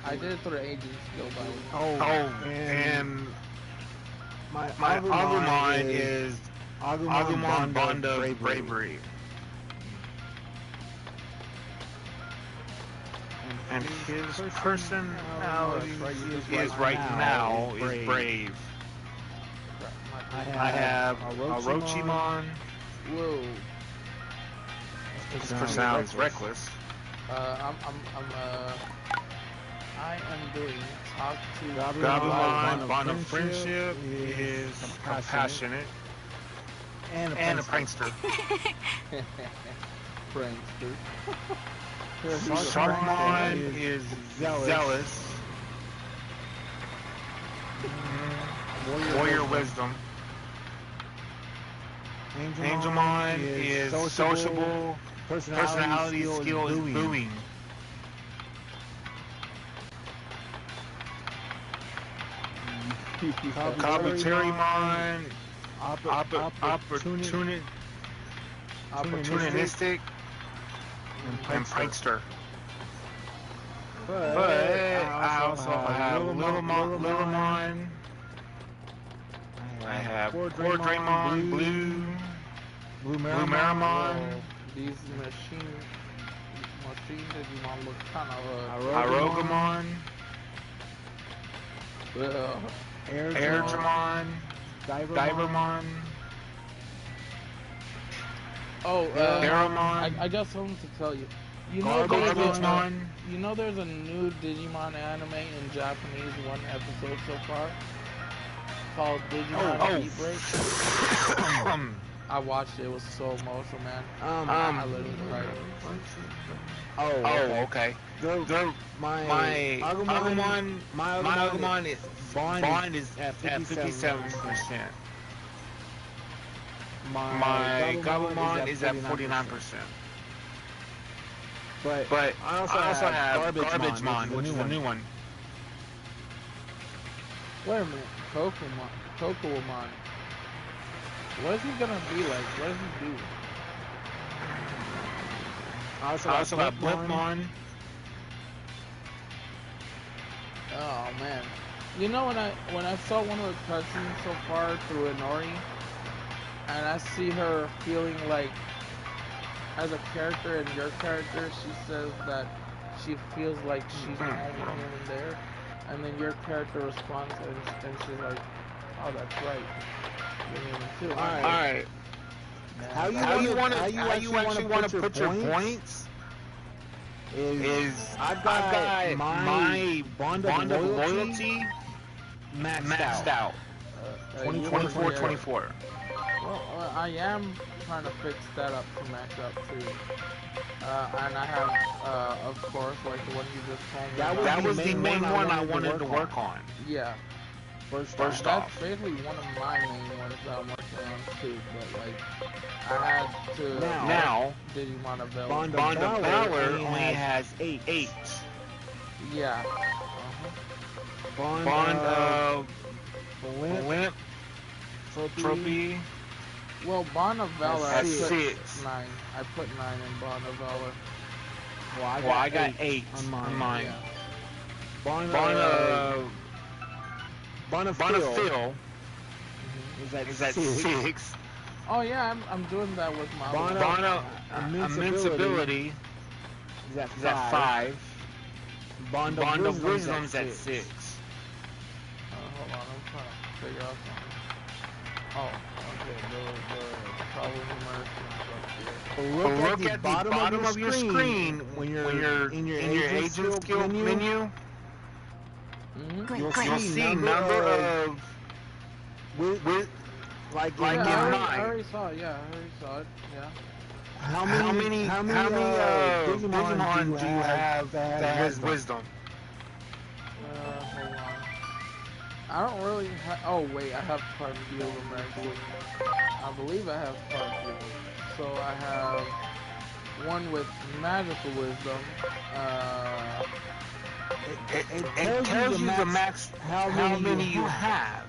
I did it through the agent skill, by the way. Oh, and my Agumon is Agumon Bond of Bravery. And his personality is right now is brave. I have Orochimon. Whoa. His personality is reckless. I am doing talk to Gabumon, Bond of Friendship is compassionate. And a prankster. Prankster. Sharkmon is zealous. Warrior Wisdom. Angelmon is sociable. Personality skill is booing. Kabuterimon, opportunistic, and prankster. But I also have Littlemon. I have Poor Draymon, Blue Marimon. These machine Digimon look kind of Arogamon. Airdramon, Divermon, Oh, Garamon. I got something to tell you. Garbage You know there's a new Digimon anime in Japanese, one episode so far, called Digimon Beat Break. I watched it. It was so emotional, man. I literally cried. Okay. My Agumon bond is at 57%. My Gabumon is at 49%. But I also have Garbage which is the new one. Wait a minute, Kokomon. What is he gonna be like? What does he do? I also got Blipmon. Oh man, you know when I saw one of the cutscenes so far through Inori, and I see her feeling like as a character and your character, she says that she feels like she's the only human there, and then your character responds and she's like, "Oh, that's right, you're human too." All right. Man, How you actually want to put your points? Is I've got my bond of loyalty maxed out. 24. Well, I am trying to fix that up to max up too. And I have, of course, like the one you just told me. That was the main one I wanted to work on. Yeah. First That's off. basically one of my main ones that I'm working on too. But like, I had to now Digimon of Valor. Bond of Valor only has 8. Yeah. Bond of Limp. Trophy. Well, Bond of Valor, I put 6. 9. I put 9 in Bond of Valor. Well, I got 8 on mine. Yeah. Bond of Phil is at 6. Oh yeah, I'm doing that with my Bond of Invincibility is at 5. Bond of Wisdom's at 6. Hold on, I'm trying to figure out something. Oh, okay, the problem Look at the bottom of your screen when you're in your agent skill menu. You'll see number of with like in mine. I already saw it. Yeah. How many Digimon do you have that has wisdom? Hold on. I don't really have. Oh wait, I have part of them actually. I believe I have part of them. So I have one with magical wisdom. It tells you the max how many you have.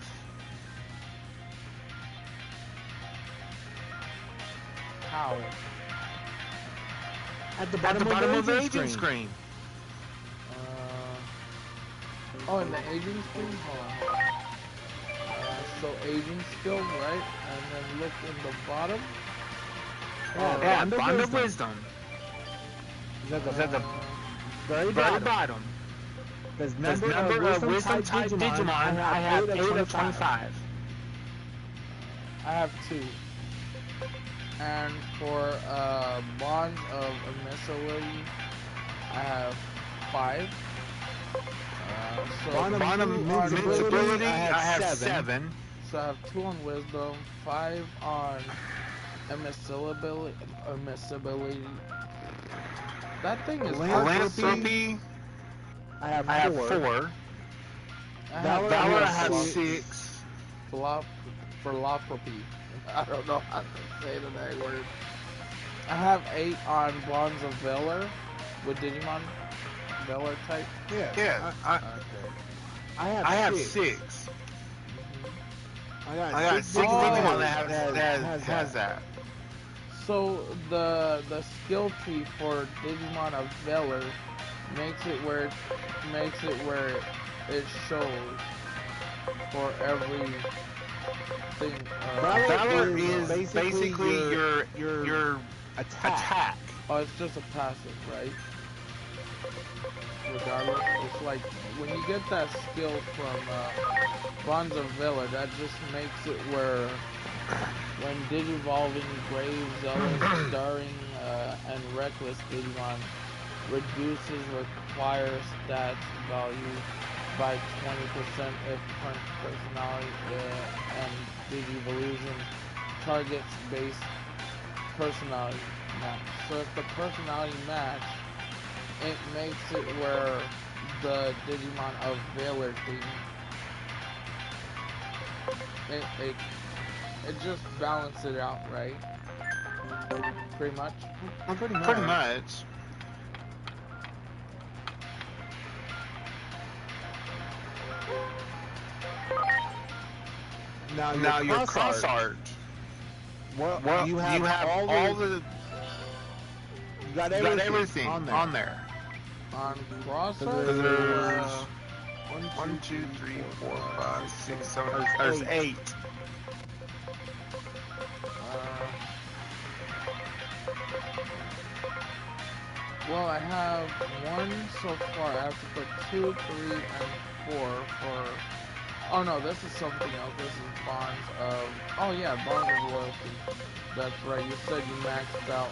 How? At the bottom of the agent screen. Oh, in the agent screen? Hold on. So agent skill, right? And then look in the bottom. Bond of Wisdom. Is that the very bottom? There's number of Wisdom type Digimon. I have 8 of 25. I have 2. And for Bond of Invincibility, I have 5. So Bond of Invincibility, I have 7. So I have 2 on Wisdom, 5 on Immiscibility. That thing is Philanthropy. I have 4. Valor, I have 6. Philanthropy. I don't know how to say the dang word. I have 8 on Bonds of Valor with Digimon Valor type. Yeah. I have 6. I got 6 Digimon that has that. So the skill tree for Digimon of Valor makes it where it shows for every thing. Valor is basically your attack. Oh, it's just a passive, right? Regardless, it's like when you get that skill from Bonds of Valor, that just makes it where When digivolving brave, zealous, stirring, and reckless Digimon reduces require stats value by 20% if current personality and Digivolution targets base personality match. So if the personality match, it makes it where the Digimon of Valor theme, it just balances it out, right? Pretty much. Pretty much. Now your cross art. Well, you have all the. You got everything on there. On cross art? Because there's 1, 2, 3, 4, 5, 6, 7. There's 8. Well, I have 1 so far. I have to put 2, 3, and 4 for... Oh no, this is something else. This is Bonds of... Oh yeah, Bonds of Loyalty. That's right, you said you maxed out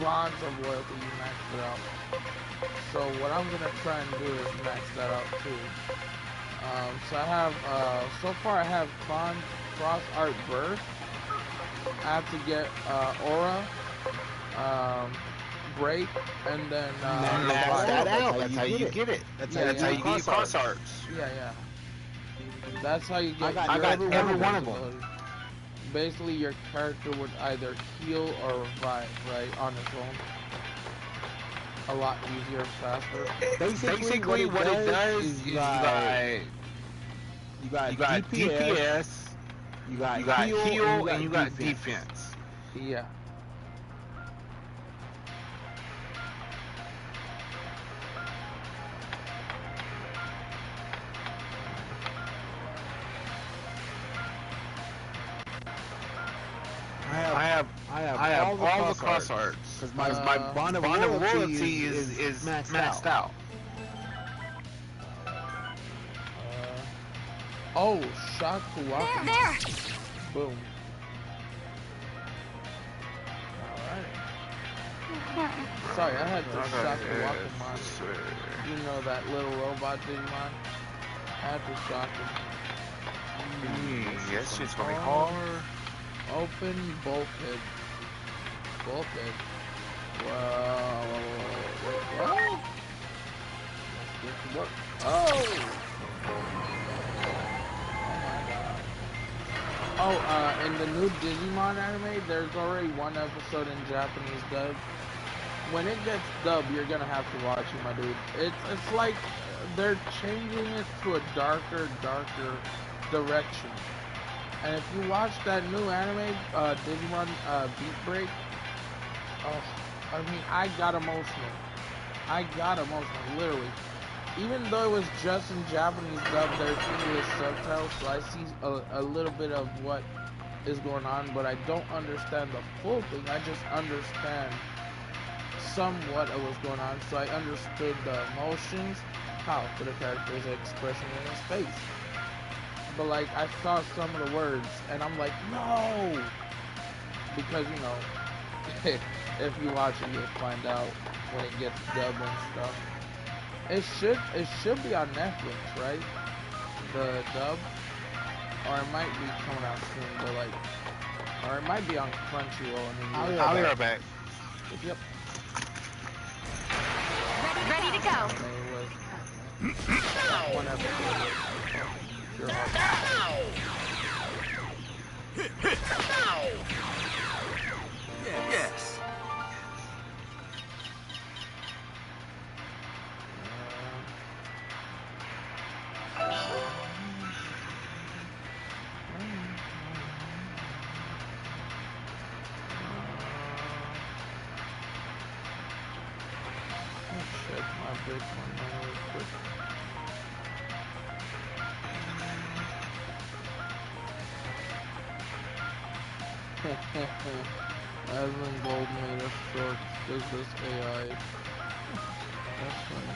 Bonds of Loyalty, you maxed it out. So what I'm gonna try and do is max that out too. So I have, so far I have Cross Art Burst. I have to get Aura, Break, and then max that out. That's how you get it. That's how you get cross arts. Yeah. That's how you get. I got every one of them. Basically, your character would either heal or revive, right, on its own. A lot easier, faster. Basically what it does is you got DPS, you got heal, and you got defense. Yeah. I have all the cross arts because my bond of loyalty is maxed out. Oh, shock Kuwaku. There! Boom. Alright. Sorry, I had to shock Kuwaku. You know that little robot Digimon? I had to shock him. Yes, it's gonna be hard. Open bulkhead. Bulkhead. Wow. What? Let's get to work. Oh! Oh, in the new Digimon anime, there's already 1 episode in Japanese dub. When it gets dubbed, you're gonna have to watch it, my dude. It's like they're changing it to a darker direction. And if you watch that new anime, Digimon Beat Break, oh, I mean, I got emotional. Literally. Even though it was just in Japanese dub, there's English subtitles, so I see a little bit of what is going on, but I don't understand the full thing. I just understand somewhat of what's going on, so I understood the emotions, how for the character's expression in his face. But like, I saw some of the words, and I'm like, no! Because, you know, if you watch it, you'll find out when it gets dubbed and stuff. It should be on Netflix, right? The dub? Or it might be coming out soon, but like, or it might be on Crunchyroll. I'll be right back. Yep. Ready to go. It was 1 episode. Sure. Yes. Check my Bitcoin really quick. Aslan Gold made us short. Does this AI? That's funny.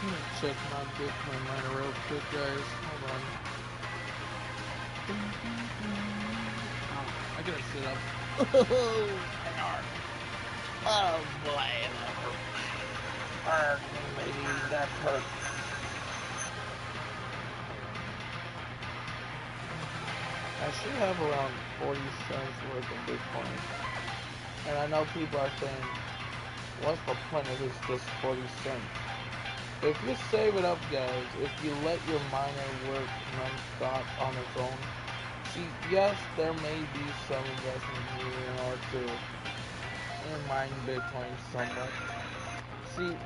I'm gonna check my Bitcoin miner real quick, guys. Hold on. Oh, I gotta sit up. Oh, my arm. Oh boy, that hurt. Maybe that hurt. I should have around 40 cents worth of Bitcoin. And I know people are saying, what's the point if it's just 40 cents? If you save it up, guys, if you let your miner work non-stop on its own, see, yes, there may be some investment needed in order to mine Bitcoin somewhat. See,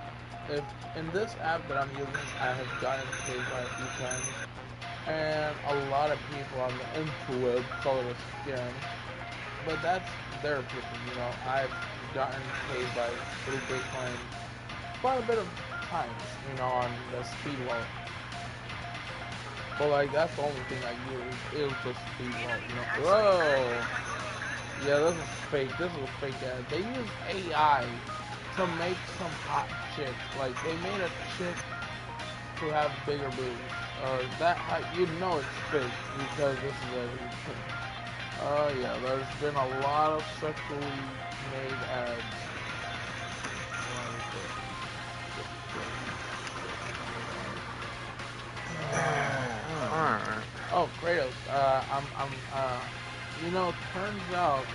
if in this app that I'm using, I have gotten paid by a few times, and a lot of people on the interweb call it a scam, but that's their opinion. You know, I've gotten paid by through Bitcoin quite a bit of times, you know, on the speed wallet. But like that's the only thing I use is the speed wallet, you know. Whoa. Yeah, this is fake. This is a fake ad. They use AI to make some hot chick. Like they made a chick to have bigger boobs. That you know it's fake because this is a. Yeah, there's been a lot of sexually made ads. Oh, Kratos. You know, turns out,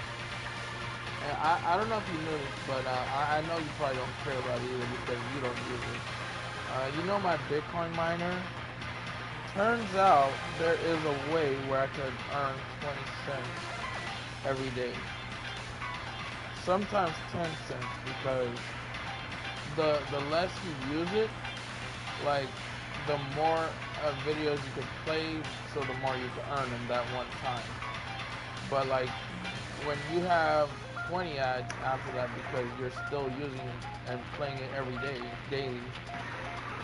and I don't know if you knew this, but I know you probably don't care about it either because you don't use it. You know my Bitcoin miner? Turns out there is a way where I could earn 20 cents every day. Sometimes 10 cents because the less you use it, like the more videos you could play, so the more you can earn in that one time. But like when you have 20 ads after that because you're still using it and playing it every day, daily,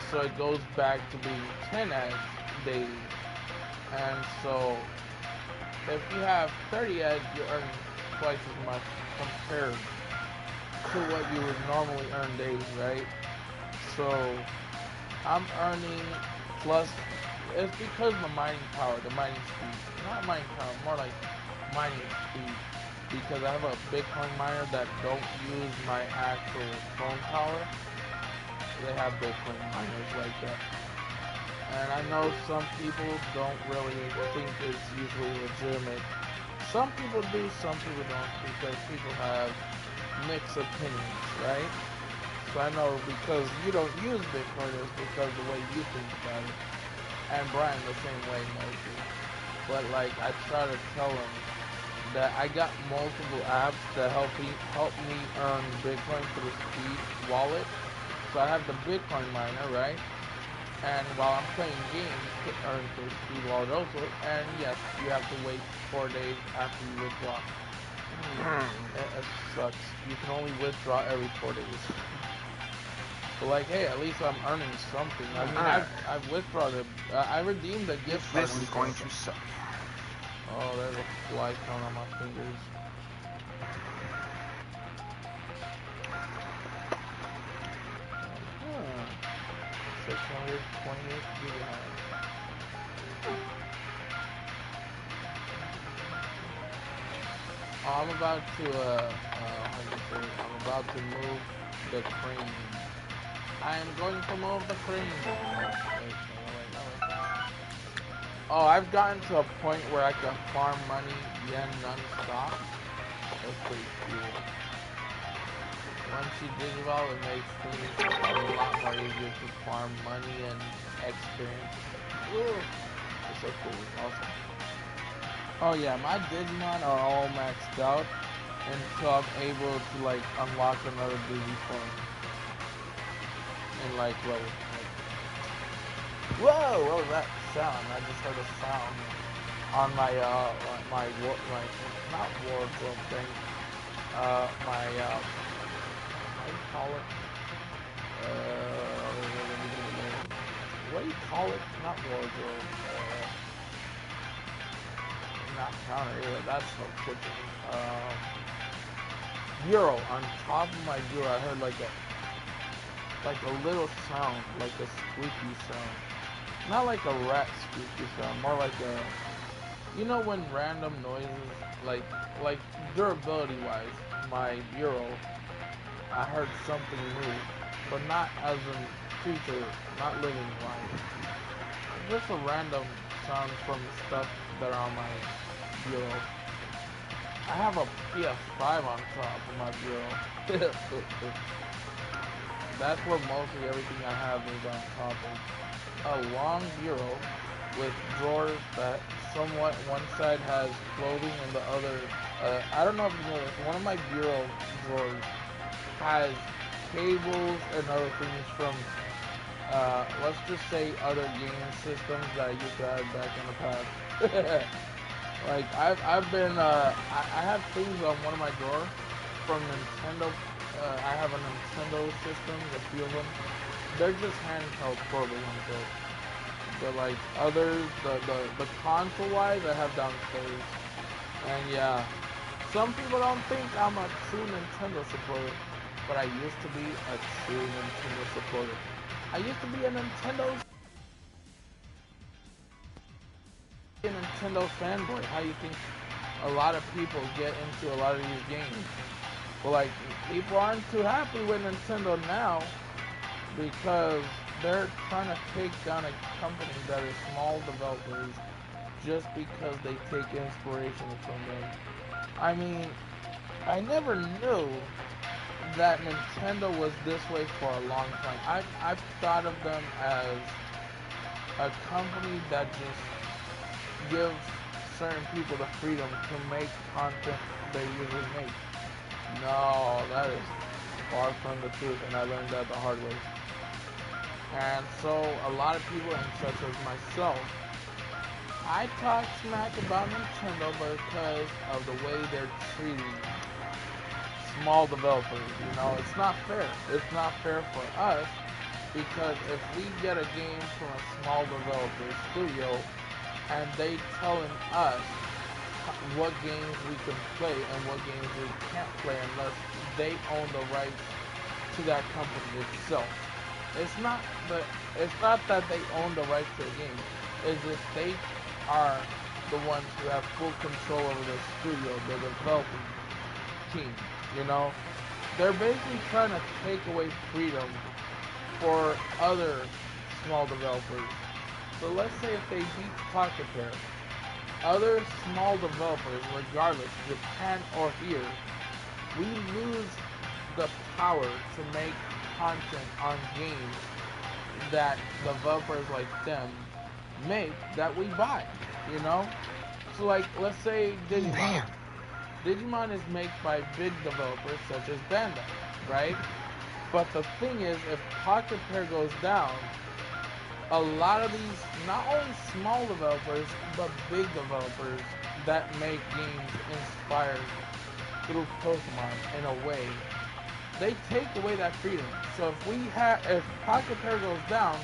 so it goes back to being 10 ads daily. And so if you have 30 ads, you're earning twice as much compared to what you would normally earn daily, right? So I'm earning plus, it's because the mining power, the mining speed, not mining power, more like mining speed, because I have a Bitcoin miner that don't use my actual phone power. They have Bitcoin miners like that. And I know some people don't really think it's usually legitimate. Some people do, some people don't, because people have mixed opinions, right? So I know because you don't use Bitcoin is because the way you think about it. And Brian the same way, mostly. But like I try to tell him that I got multiple apps that help me earn Bitcoin through Speed Wallet. So I have the Bitcoin miner, right? And while I'm playing games to earn through Speed Wallet also. And yes, you have to wait 4 days after you withdraw. It sucks. You can only withdraw every 4 days. But like, hey, at least I'm earning something. I mean, I've withdrawn it. I redeemed the gift card. This is going to suck. Oh, there's a fly cone on my fingers. Huh. 628 gigabytes. Oh, I'm about to, how do you say it? I'm about to move the crane. I am going to move the crane. Wait. Oh, I've gotten to a point where I can farm money yen non-stop. That's pretty cool. Once you digivolve, it makes things a lot more easier to farm money and experience. Ooh, it's so cool. It's awesome. Oh yeah, my Digimon are all maxed out until I'm able to like unlock another Digiform in like level. Whoa! What was that sound? I just heard a sound on my not wardrobe thing. My how do you call it? What do you call it? Not wardrobe. Not counter either. That's no kitchen. Bureau. On top of my bureau, I heard like a like a little sound, like a squeaky sound. Not like a rat squeaky sound, more like a, you know, when random noises, like durability wise, my bureau, I heard something move, but not as in creature, not living wise. Just a random sound from stuff that are on my bureau. I have a PS5 on top of my bureau. That's where mostly everything I have is on top of. A long bureau with drawers that somewhat one side has clothing and the other, I don't know if you know this, one of my bureau drawers has cables and other things from, let's just say other game systems that I used to have back in the past. Like I've been I have things on one of my drawers from Nintendo. I have a Nintendo system, a few of them. They're just handheld portable ones though. But like others, the console wise, I have downstairs. And yeah, some people don't think I'm a true Nintendo supporter, but I used to be a true Nintendo supporter. I used to be a Nintendo fanboy. How you think a lot of people get into a lot of these games? Well, like people aren't too happy with Nintendo now because they're trying to take down a company that is small developers just because they take inspiration from them. I mean, I never knew that Nintendo was this way for a long time. I've thought of them as a company that just gives certain people the freedom to make content they usually make. No, that is far from the truth, and I learned that the hard way. And so a lot of people, and such as myself, I talk smack about Nintendo because of the way they're treating small developers. You know, it's not fair. It's not fair for us because if we get a game from a small developer studio and they telling us what games we can play and what games we can't play unless they own the rights to that company itself. It's not the it's not that they own the rights to the game. It's just they are the ones who have full control over the studio, the developing team. You know, they're basically trying to take away freedom for other small developers. So let's say if they beat Pocket Pair, other small developers, regardless, Japan or here, we lose the power to make content on games that developers like them make that we buy, you know? So like, let's say Digimon. Digimon is made by big developers such as Bandai, right? But the thing is, if Pocket Pair goes down, a lot of these, not only small developers, but big developers that make games inspired through Pokemon in a way, they take away that freedom. So if Pocket Pair goes down,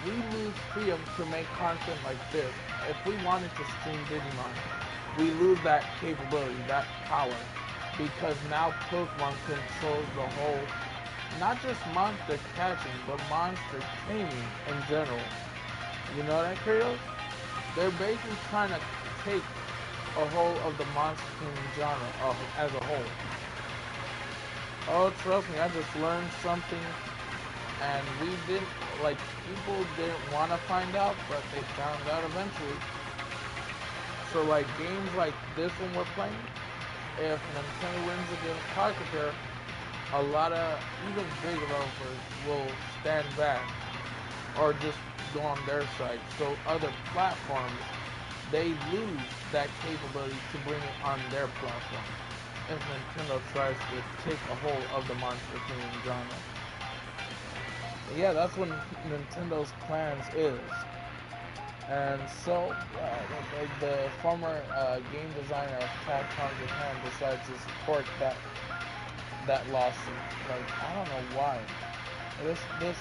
we lose freedom to make content like this. If we wanted to stream Digimon, we lose that capability, that power, because now Pokemon controls the whole, not just monster catching, but monster taming in general. You know that, Kratos? They're basically trying to take a hold of the monster taming genre as a whole. Oh, trust me, I just learned something, and we didn't, like, people didn't want to find out, but they found out eventually. So, like, games like this one we're playing, if Nintendo wins against Pocket Pair, a lot of, even big developers will stand back, or just go on their side. So other platforms, they lose that capability to bring it on their platform if Nintendo tries to take a hold of the monster gaming genre. Yeah, that's what Nintendo's plans is. And so, the former game designer of Capcom Japan decides to support that lawsuit. Like, I don't know why. This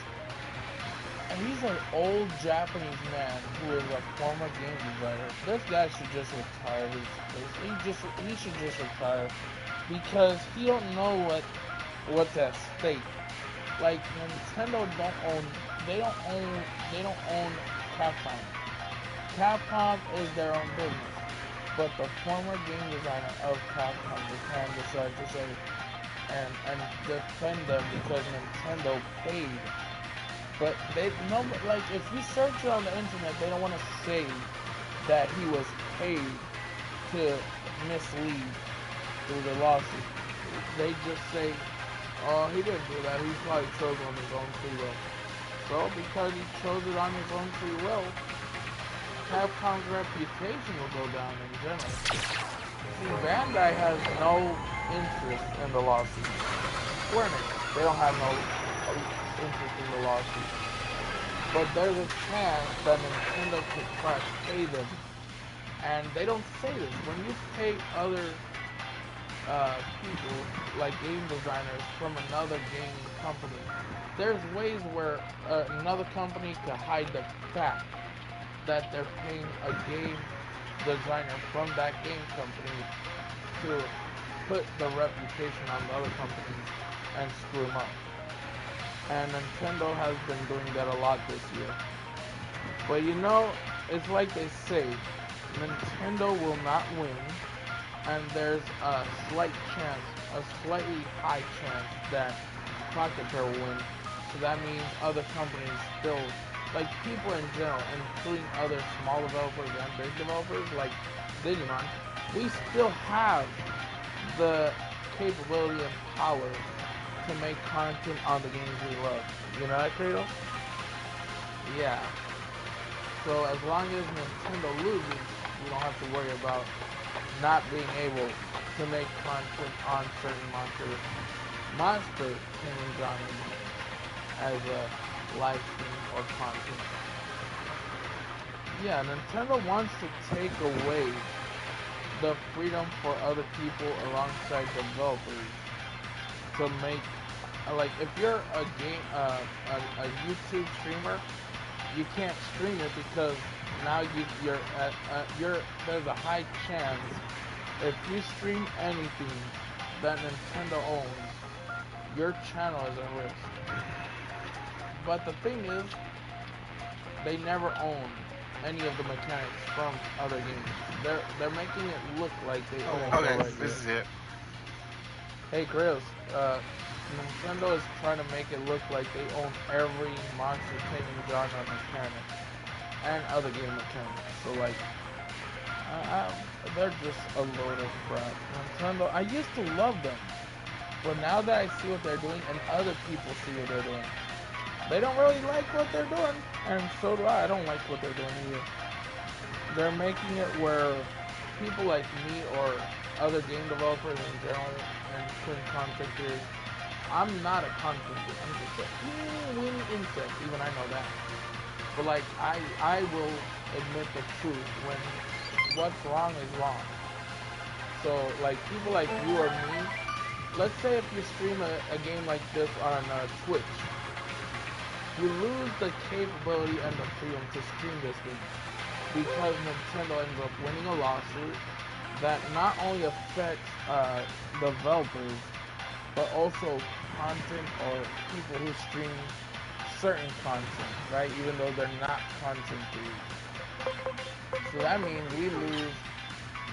And he's an old Japanese man who is a former game designer. This guy should just retire. He should just retire because he don't know what's at stake like Nintendo they don't own Capcom. Capcom is their own business. But the former game designer of Capcom, Japan, decided to say and defend them because Nintendo paid. But they no like if you search it on the internet, they don't want to say that he was paid to mislead through the lawsuit. They just say, "Oh, he didn't do that. He probably chose on his own free will." So because he chose it on his own free will, Capcom's reputation will go down in general. See, Bandai has no interest in the lawsuit. Square Enix, they don't have no interest in the lawsuit. But there's a chance that Nintendo could try to pay them. And they don't say this. When you pay other people, like game designers from another game company, there's ways where another company could hide the fact that they're paying a game designer from that game company to put the reputation on the other companies and screw them up. And Nintendo has been doing that a lot this year. But you know, it's like they say, Nintendo will not win, and there's a slight chance, a slightly high chance that Pocket Pair will win. So that means other companies still, like people in general, including other small developers and big developers, like Digimon, we still have the capability and power to make content on the games we love. You know that, Kratos? Yeah. So as long as Nintendo loses, we don't have to worry about not being able to make content on certain monster gaming genres as a live stream or content. Yeah, Nintendo wants to take away the freedom for other people alongside developers to make, like, if you're a game a YouTube streamer, you can't stream it because now you're there's a high chance if you stream anything that Nintendo owns, your channel is at risk. But the thing is, they never own any of the mechanics from other games. They're making it look like they own it right this here. is it. Hey Chris, Nintendo is trying to make it look like they own every monster gaming genre mechanic and other game mechanics. So like, they're just a load of crap. Nintendo, I used to love them, but now that I see what they're doing and other people see what they're doing, they don't really like what they're doing, and so do I. I don't like what they're doing either. They're making it where people like me or other game developers in general and including content creators, I'm not a content creator. I'm just a weenie insect. Even I know that. But like I will admit the truth when what's wrong is wrong. So like people like you or me, let's say if you stream a game like this on Twitch, you lose the capability and the freedom to stream this game because Nintendo ends up winning a lawsuit that not only affects developers but also content or people who stream certain content, right? Even though they're not content creators. So that means we lose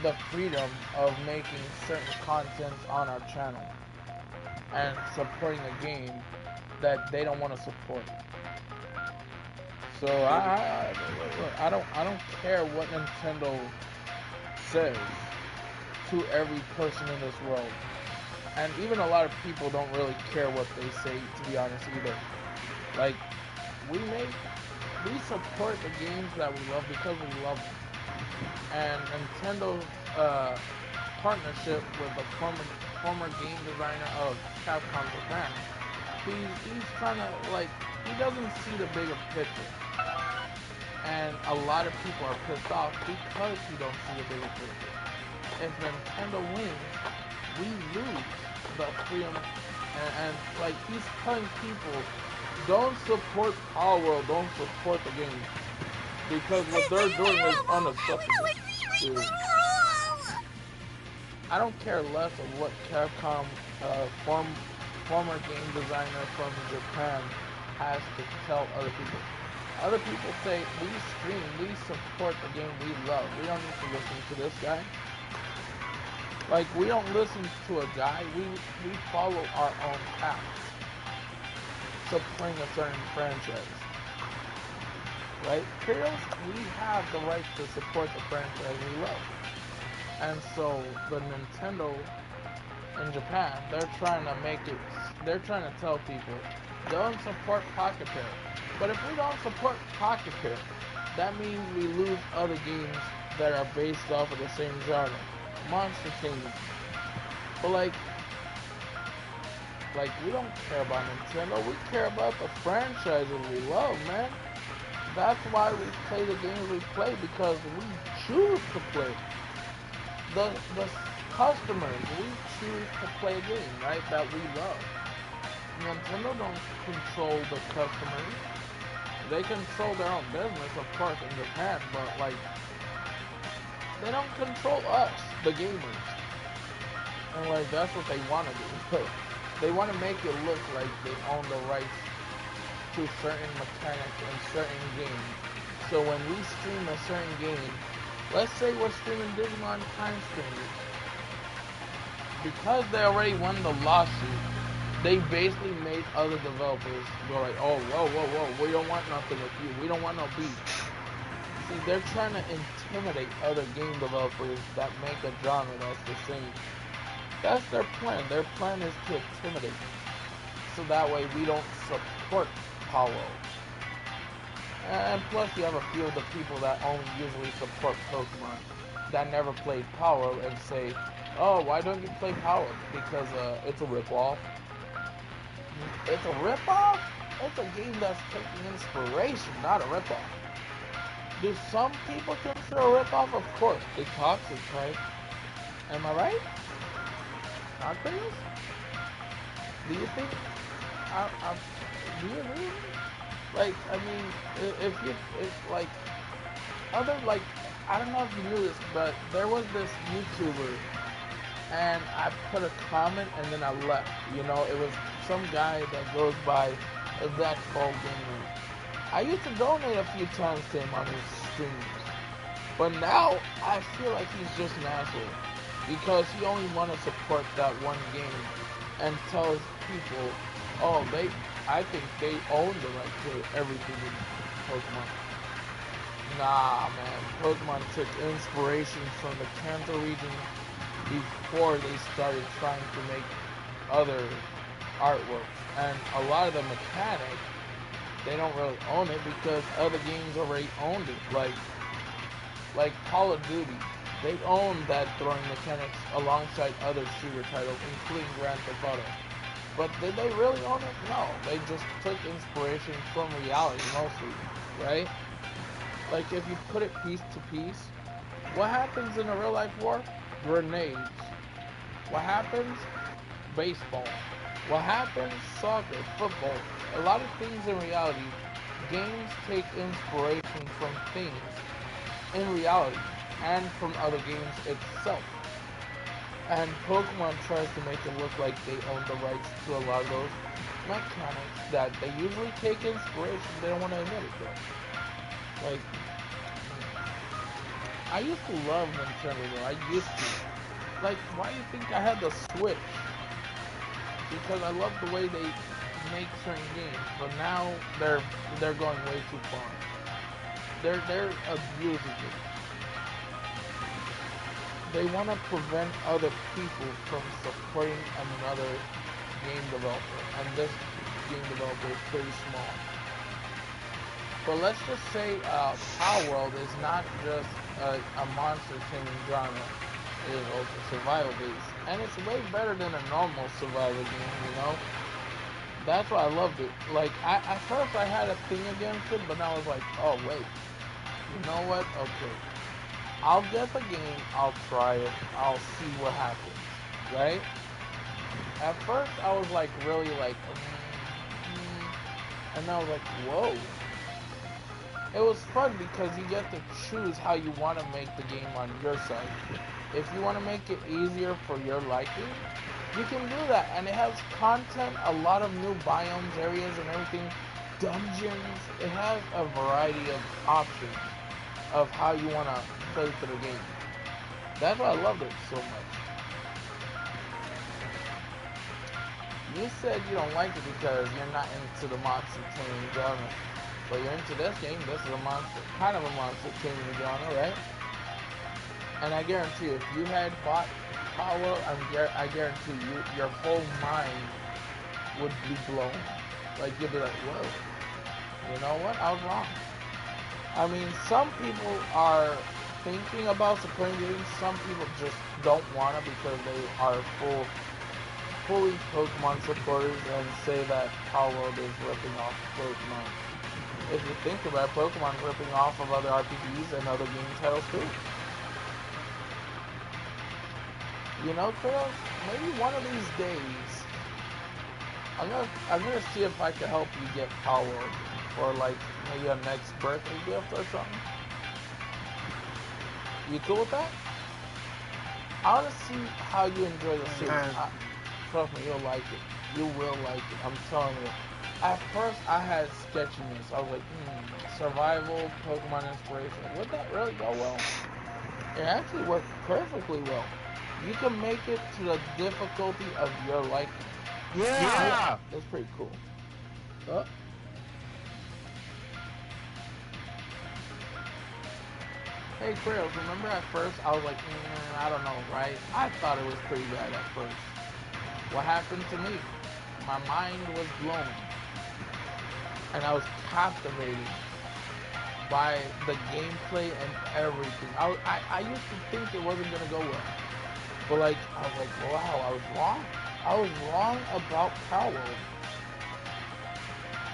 the freedom of making certain content on our channel and supporting a game that they don't want to support. So I don't care what Nintendo says to every person in this world. And even a lot of people don't really care what they say, to be honest, either. Like, we support the games that we love because we love them. And Nintendo's partnership with the former game designer of Capcom Japan, he's trying to, like, he doesn't see the bigger picture. And a lot of people are pissed off because he don't see the bigger picture. If Nintendo wins, we lose the freedom, and like he's telling people, don't support Power World, don't support the game, because what they're doing is unacceptable. Dude, I don't care less of what Capcom former game designer from Japan has to tell other people. Other people say, we stream, we support the game we love. We don't need to listen to this guy. Like, we don't listen to a guy, we follow our own path. Supporting a certain franchise. Right? Imperials, we have the right to support the franchise we love. And so, the Nintendo in Japan, they're trying to tell people, don't support Pocket Pair. But if we don't support Pocket Pair, that means we lose other games that are based off of the same genre. Monster Kingdom. But like we don't care about Nintendo, we care about the franchises we love, man. That's why we play the games we play, because we choose to play. The customers, we choose to play a game, right, that we love. Nintendo don't control the customers. They control their own business, of course, in Japan, but like, they don't control us, the gamers. And like, that's what they want to do. They want to make it look like they own the rights to certain mechanics in certain games. So when we stream a certain game, let's say we're streaming Digimon Time Strangers, because they already won the lawsuit, they basically made other developers go like, oh, whoa, we don't want nothing with you, we don't want no beef. See, they're trying to intimidate other game developers that make a genre that's the same. That's their plan. Their plan is to intimidate. So that way we don't support Power. And plus you have a few of the people that only usually support Pokemon that never played Power and say, oh, why don't you play Power? Because it's a ripoff. It's a ripoff? It's a game that's taking inspiration, not a ripoff. Do some people consider a ripoff? Of course. The Toxic type. Am I right? Not Kratos? Do you think? Do you agree? Like, I mean, if like, other, like, I don't know if you knew this, but there was this YouTuber, and I put a comment and then I left. You know, it was some guy that goes by that Fall Gamer. I used to donate a few times to him on his streams, but now I feel like he's just an asshole because he only want to support that one game and tells people, oh, I think they own the right to everything in Pokemon. Nah, man, Pokemon took inspiration from the Kanto region before they started trying to make other artwork, and a lot of the mechanics, they don't really own it because other games already owned it. Like Call of Duty, they own that throwing mechanics alongside other shooter titles, including Grand Theft Auto. But did they really own it? No, they just took inspiration from reality mostly, right? Like if you put it piece to piece, what happens in a real life war? Grenades. What happens? Baseball. What happens? Soccer, football. A lot of things in reality, games take inspiration from things in reality and from other games itself. And Pokemon tries to make it look like they own the rights to a lot of those mechanics that they usually take inspiration. They don't want to admit it though. Like, I used to love Nintendo though. I used to. Like, why do you think I had the Switch? Because I love the way they make certain games, but now they're going way too far. They're abusing it. They want to prevent other people from supporting another game developer, and this game developer is pretty small. But let's just say Power World is not just a monster taming genre. It is also survival based, and it's way better than a normal survival game. You know, that's why I loved it. Like at first I had a thing against it, but now I was like, oh wait, you know what? Okay, I'll get the game, I'll try it, I'll see what happens, right? At first, I was like, really like, and I was like, whoa. It was fun because you get to choose how you want to make the game on your side. If you want to make it easier for your liking, You can do that, and it has content, a lot of new biomes, areas, and everything, dungeons. It has a variety of options of how you want to play through the game. That's why I loved it so much. You said you don't like it because you're not into the monster training genre, but you're into this game. This is a monster, kind of a monster training genre, right? And I guarantee you, if you had fought Power, I guarantee you, your whole mind would be blown. Like, you'd be like, whoa, you know what? I was wrong. I mean, some people are thinking about supporting games. Some people just don't want to because they are fully Pokemon supporters and say that Power World is ripping off Pokemon. If you think about it, Pokemon's ripping off of other RPGs and other game titles too. You know, Kratos, maybe one of these days, I'm gonna see if I can help you get Power World for like maybe a next birthday gift or something. You cool with that? I want to see how you enjoy the series. Trust me, you'll like it. You will like it. I'm telling you. At first, I had sketchiness. I was like, survival, Pokemon inspiration. Would that really go well? It actually worked perfectly well. You can make it to the difficulty of your liking. Yeah. It's pretty cool. Oh. Hey, Krails, remember at first I was like, I don't know, right? I thought it was pretty bad at first. What happened to me? My mind was blown. And I was captivated by the gameplay and everything. I used to think it wasn't going to go well. But like, I was like, wow, I was wrong. I was wrong about Power.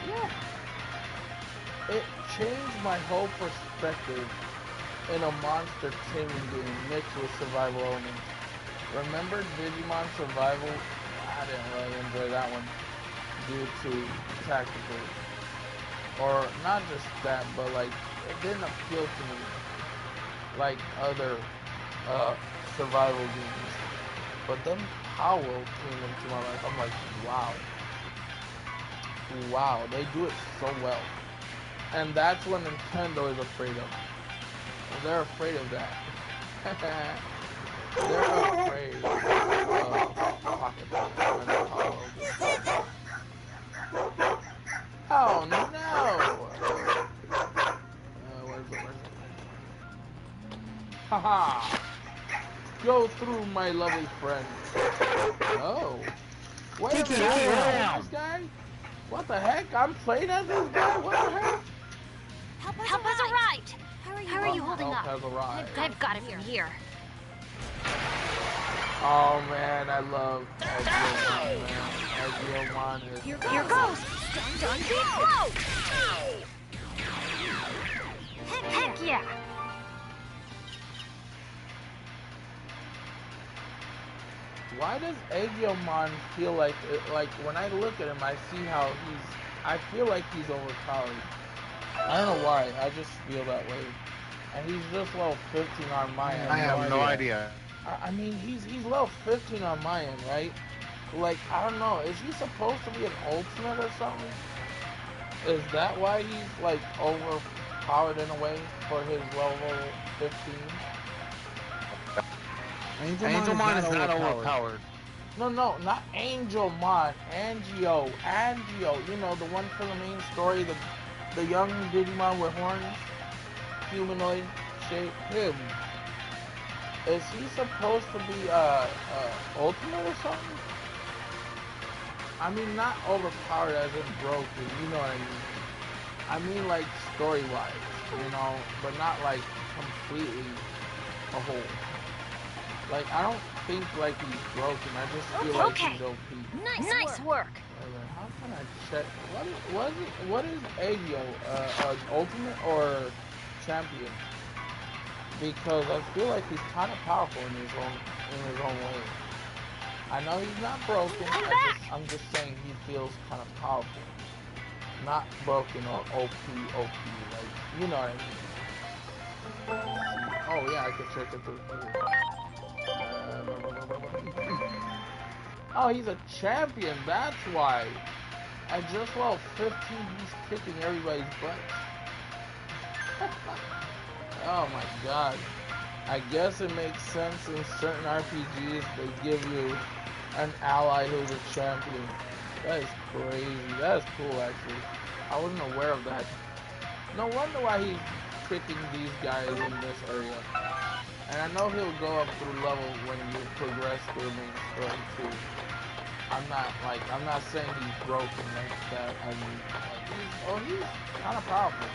Yeah. It changed my whole perspective in a monster taming game mixed with survival elements. Remember Digimon Survival? I didn't really enjoy that one due to tactical. Or not just that, but like it didn't appeal to me like other survival games. But then Power came into my life. I'm like, wow. Wow, they do it so well. And that's what Nintendo is afraid of. They're afraid of that. They're afraid of Pocket Pass when Power gets out. Oh no! Where's it? Haha! Go through, my lovely friend. Oh. Wait a minute, I'm playing as this guy? What the heck? I'm playing as this guy? What the heck? Help has arrived! How are you holding up? Help has arrived. I've got it from here. Oh man, I love Digimon, man. Digimon is... Here goes! Stun Beat Blow! Heck yeah! Why does Digimon feel like when I look at him, I see how I feel like he's overpowered. I don't know why, I just feel that way. And he's just level 15 on my end. I have no idea. I mean, he's level 15 on my end, right? Like, I don't know, is he supposed to be an ultimate or something? Is that why he's, like, overpowered in a way for his level 15? Angelmon is not overpowered. No, not Angelmon. Angio. You know, the one from the main story, the young Digimon with horns, humanoid shape. Him. Is he supposed to be ultimate or something? I mean, not overpowered as in broken. You know what I mean? I mean, like story-wise, you know, but not like completely a whole. Like, I don't think like he's broken. I just feel like he's OP. Nice work. How can I check? What is Aegyo? Ultimate or champion? Because I feel like he's kind of powerful in his own way. I know he's not broken. I'm just saying he feels kind of powerful. Not broken or OP. Like, you know what I mean? Oh yeah, I can check it through here. Oh, he's a champion, that's why. At just level 15, he's kicking everybody's butt. Oh my god. I guess it makes sense in certain RPGs they give you an ally who's a champion. That is crazy. That is cool, actually. I wasn't aware of that. No wonder why he's kicking these guys in this area. And I know he'll go up through level when you progress through the main story too. I'm not saying he's broken like that. I mean, like he's kind of powerful.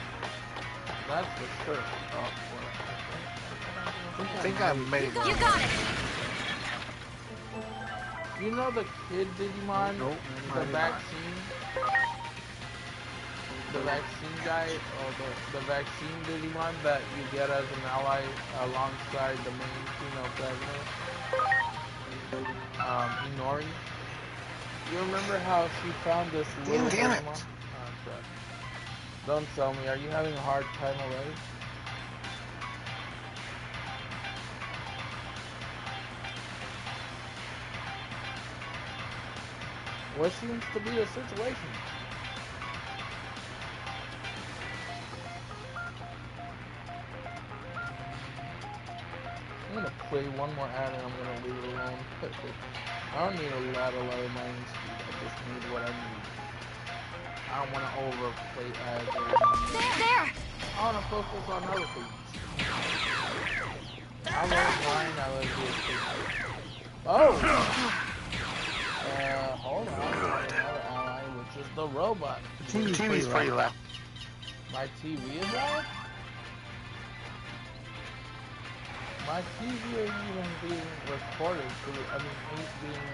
That's for sure. Oh, I think I made it. You got it! You know the kid Digimon? Nope. The vaccine? The vaccine guy? Or the vaccine Digimon that you get as an ally alongside the main female protagonist? Inori? You remember how she found this little Damn it. Digimon? Oh, crap. Don't tell me, are you having a hard time already? What seems to be the situation? I'm gonna play one more ad and I'm gonna leave it alone. I don't need a lot of mining speed, I just need what I need. I don't wanna overplay ads or There! I wanna focus on other things. I love mine, I love this. Oh! Hold on, I have another ally, which is the robot. The TV's pretty loud. My TV is loud? My TV isn't even being recorded. I mean, it's being,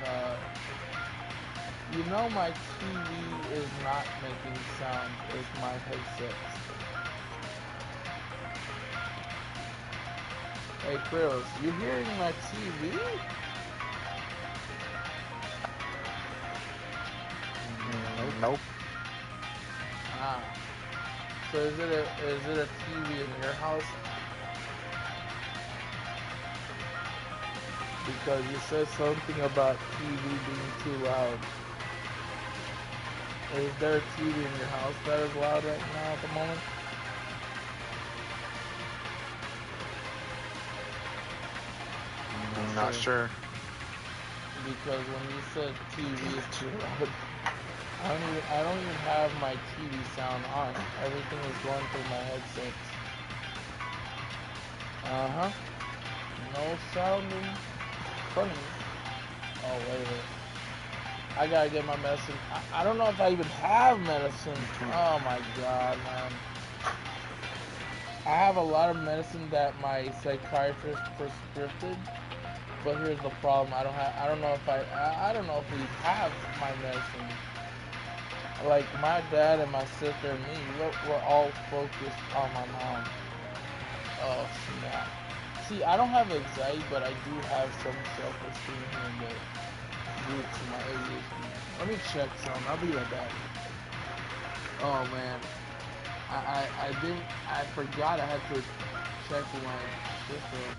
you know my TV is not making sound. It's my headset. Hey, Krills, you hearing my TV? Nope. Ah. So is it a TV in your house? Because you said something about TV being too loud. Is there a TV in your house that is loud right now at the moment? I'm not sure. Because when you said TV is too loud, I don't even have my TV sound on. Everything is going through my headsets. Uh-huh. No sounding funny. Oh, wait a minute. I gotta get my medicine. I don't know if I even have medicine. Oh my god, man. I have a lot of medicine that my psychiatrist prescribed, but here's the problem. I don't know if we have my medicine. Like my dad and my sister and me, we're all focused on my mom. Oh snap. See, I don't have anxiety, but I do have some self-esteem here and there due to my ADHD. Let me check some. I'll be right back. Oh man, I forgot I had to check with my sister.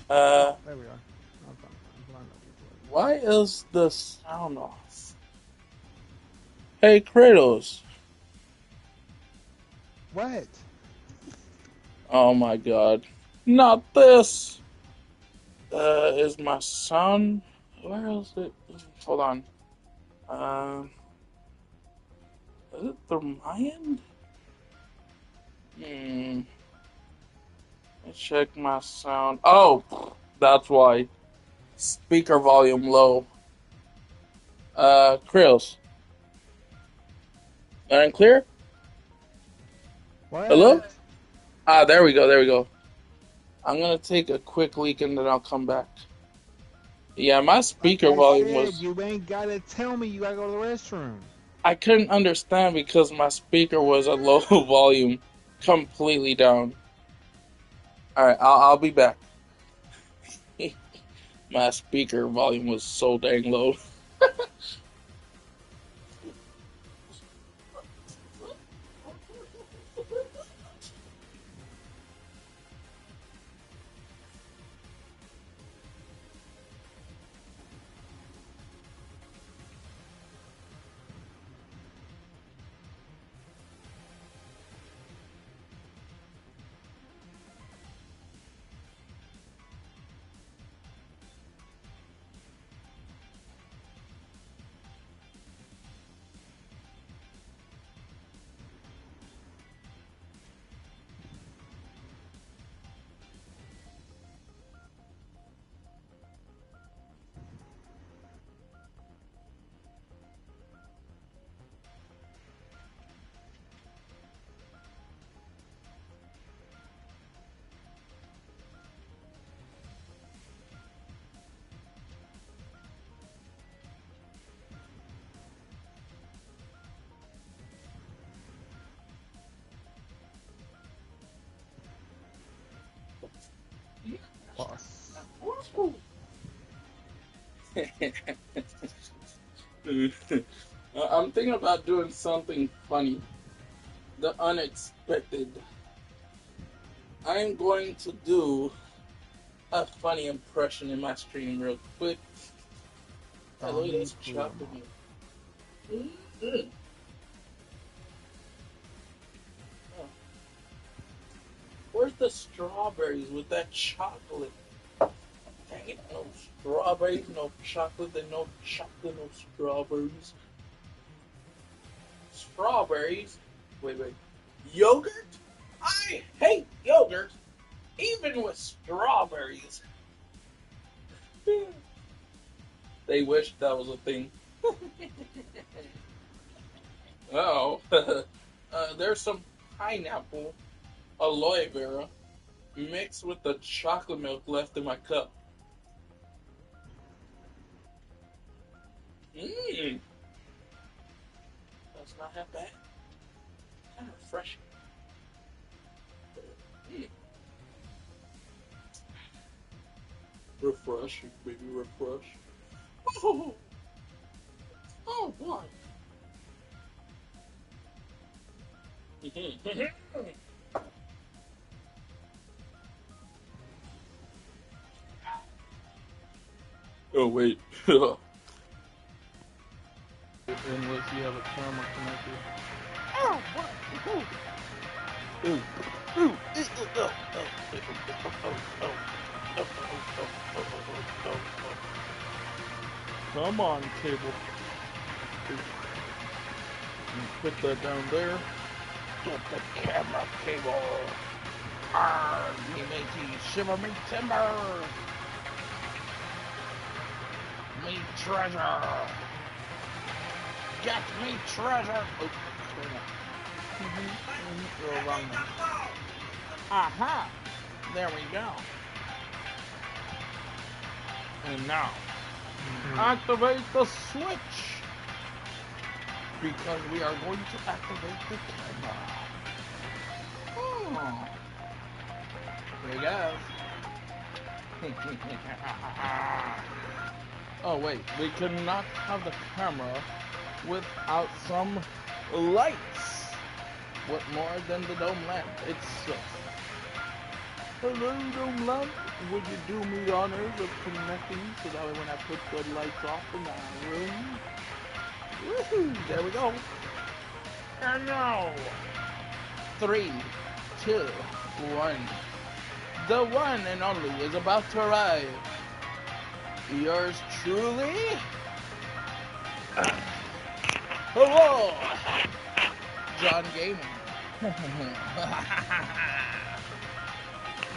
There we are. I'm fine. I'm fine. Why is the sound off? Hey, Kratos. What? Oh my god. Not this! Is my sound... Where is it? Hold on. Is it through my end? Let's check my sound. Oh! That's why. Speaker volume low. Krills. And clear? What? Hello? Ah, there we go, there we go. I'm gonna take a quick leak and then I'll come back. Yeah, my speaker Like I volume said, was... you ain't gotta tell me you gotta go to the restroom. I couldn't understand because my speaker was at low volume. Completely down. Alright, I'll be back. My speaker volume was so dang low. Boss. I'm thinking about doing something funny. The unexpected. I'm going to do a funny impression in my stream real quick. Hey, look at this chocolate here. Oh. Where's the strawberries with that chocolate? Dang it, no strawberries, no chocolate, and no chocolate, no strawberries. Strawberries? Wait. Yogurt? I hate yogurt, even with strawberries. They wish that was a thing. Oh, there's some pineapple aloe vera mixed with the chocolate milk left in my cup. Mmm, that's not that bad. Kind of refreshing. Mm. Refreshing, baby, refresh. Oh, oh boy. Oh wait. Unless you have a camera connected. Oh, what? Ooh. Ooh. Ooh. Come on, cable. Put that down there. Get the camera cable. Arr, me matey, shiver me timber. Me treasure. Get me treasure. Oh, wrong one. Aha! There we go. And now, activate the switch. Because we are going to activate the camera. Oh. Here we go. Oh wait, we cannot have the camera without some lights. What more than the dome lamp itself? Hello, Homeland. Would you do me the honors of connecting so that way when I put the lights off in the room? Woohoo! There we go. And now, 3, 2, 1. The one and only is about to arrive. Yours truly? Hello, John Gaming.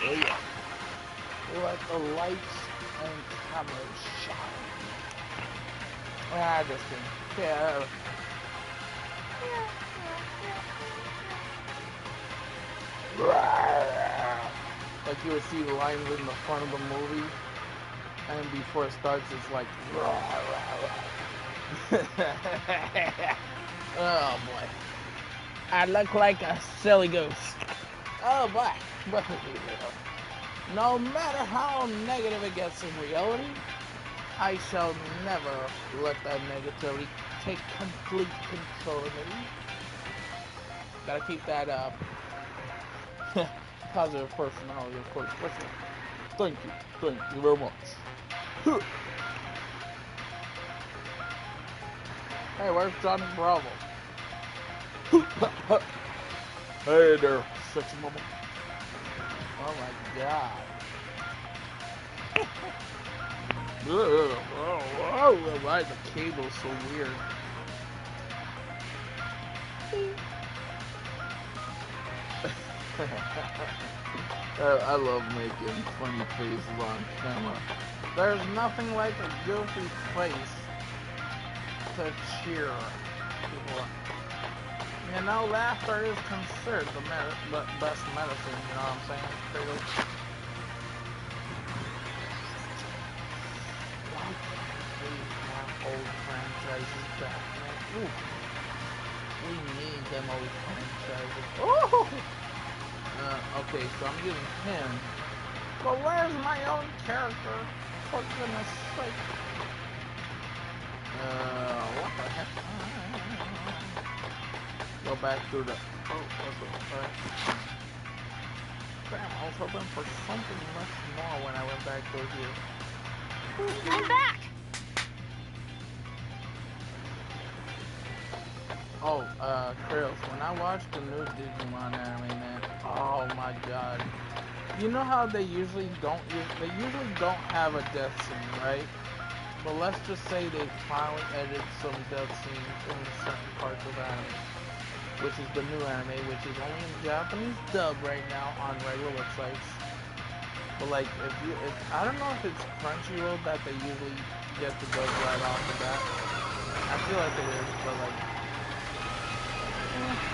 Oh yeah. Let the lights and cameras shine. Just kidding. Yeah. Like you would see the lines in the front of the movie, and before it starts, it's like. Oh boy. I look like a silly goose. Oh boy. No matter how negative it gets in reality, I shall never let that negativity take complete control of me. Gotta keep that positive personality, of course. Listen. Thank you very much. Hey, where's Johnny Bravo? Hey there, sexy mama. Oh my god. Oh, why the cable's so weird? I love making funny faces on camera. There's nothing like a goofy face to cheer people up. You know, laughter is considered the best medicine, you know what I'm saying? Cradle. Why can't we have old franchises back, man? Ooh. We need them old franchises. Oh! Okay, so I'm using him. But where's my own character? For goodness sake. What the heck? Go back through the... Oh, what's up? Damn, I was hoping for something much more when I went back through here. I'm back! Oh, Trails, when I watched the new Digimon anime, man, oh my god. You know how they usually don't have a death scene, right? But let's just say they finally edited some death scenes in certain parts of the anime. Which is the new anime, which is only in Japanese dub right now on regular websites. But like, I don't know if it's Crunchyroll that they usually get the dub right off the bat. I feel like it is, but like,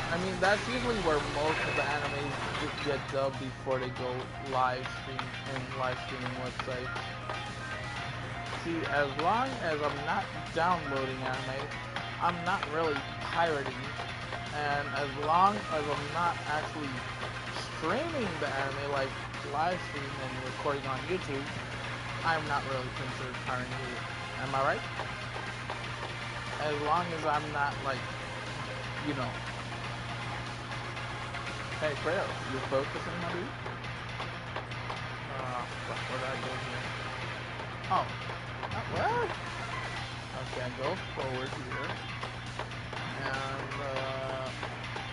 I mean, that's usually where most of the animes get dubbed before they go live streaming websites. See, as long as I'm not downloading anime, I'm not really pirating. And as long as I'm not actually streaming the anime, like live streaming and recording on YouTube, I'm not really considered pirating either. Am I right? As long as I'm not like, you know. Hey, Trail, you focusing, my dude? Where did I go here? Oh, what? Okay, I go forward here. And,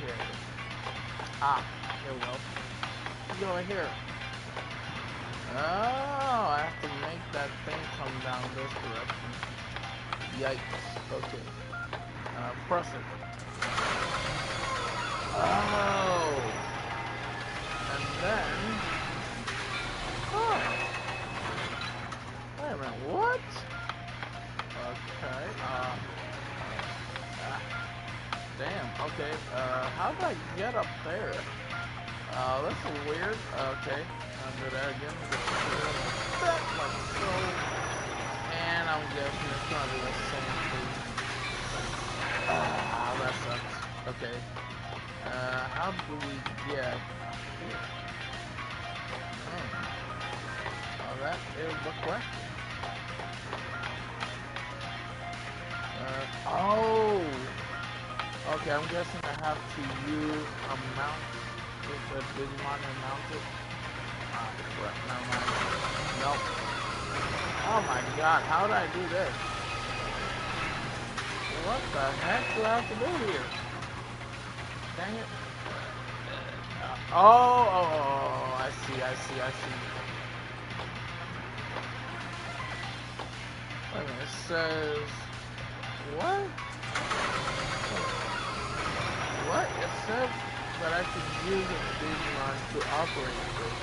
here. Here we go. Go right here. Oh, I have to make that thing come down this direction. Yikes. Okay. Press it. Oh. And then... Oh. Wait a minute, what? Okay, damn, okay, how did I get up there? This is weird. Okay, I'll do that again. Like so. And I'm guessing it's gonna be the same thing. That sucks. Okay. How do we get here? Oh, that is the question. Oh! Okay, I'm guessing I have to use a mount with the Digimon and mount it. Never mind. Nope. Oh my god, how did I do this? What the heck do I have to do here? Dang it. Oh, I see. Wait a minute, it says... What? What? It said that I could use a Digimon to operate this.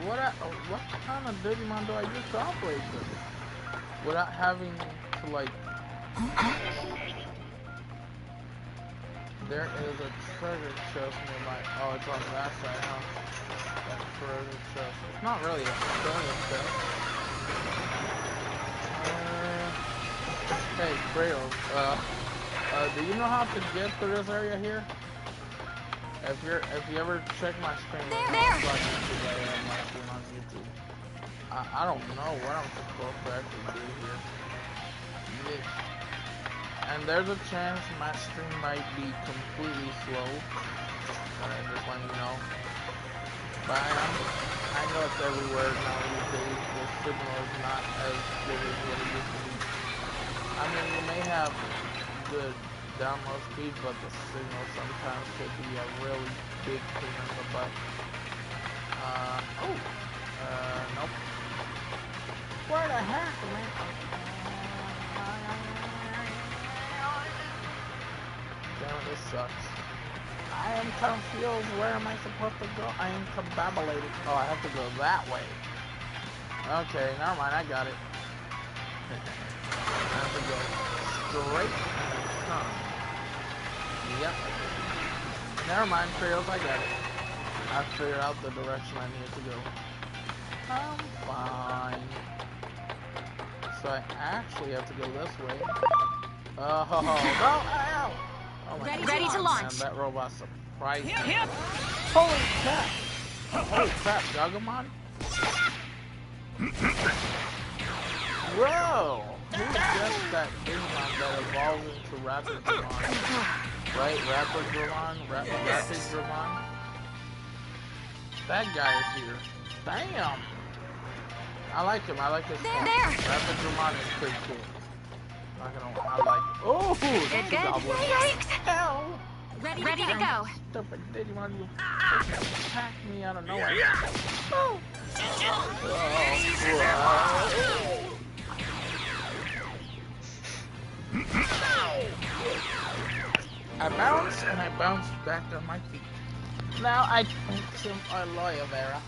What kind of Digimon do I use to operate this? Without having to, like... There is a treasure chest nearby. Oh, it's on that side, huh? That treasure chest. It's not really a treasure chest. Hey, Kratos, do you know how to get to this area here? If you ever check my stream, on YouTube, I don't know what I'm supposed to actually do here. Yeah. And there's a chance my stream might be completely slow. Just letting you know. But I know it's everywhere now these days. The signal is not as good as what it used to be. I mean, you may have good download speed, but the signal sometimes could be a really big pain in the butt. Nope. Where the heck, man? Damn, this sucks. I am confused. Where am I supposed to go? I am combobulated. Oh, I have to go that way. Okay, never mind. I got it. I have to go straight and turn. Yep. Never mind, Kratos, I got it. I figured out the direction I needed to go. I'm fine. So I actually have to go this way. Oh, no! Ow! Oh my God. Ready to launch. Man, that robot surprised me. Holy crap! Holy crap, Digimon? Whoa! Who's just that Digimon that evolves into Rapid Digimon? Right? Rapid Digimon? Rapid Digimon? That guy is here. Damn! I like him. I like his form. Rapid Digimon is pretty cool. Not gonna lie. I like it. Oh! That's a goblin. Hell! Ready to go. Stupid Digimon, you attacked me out of nowhere. Oh. I bounced and I bounced back on my feet. Now I drink some aloe vera.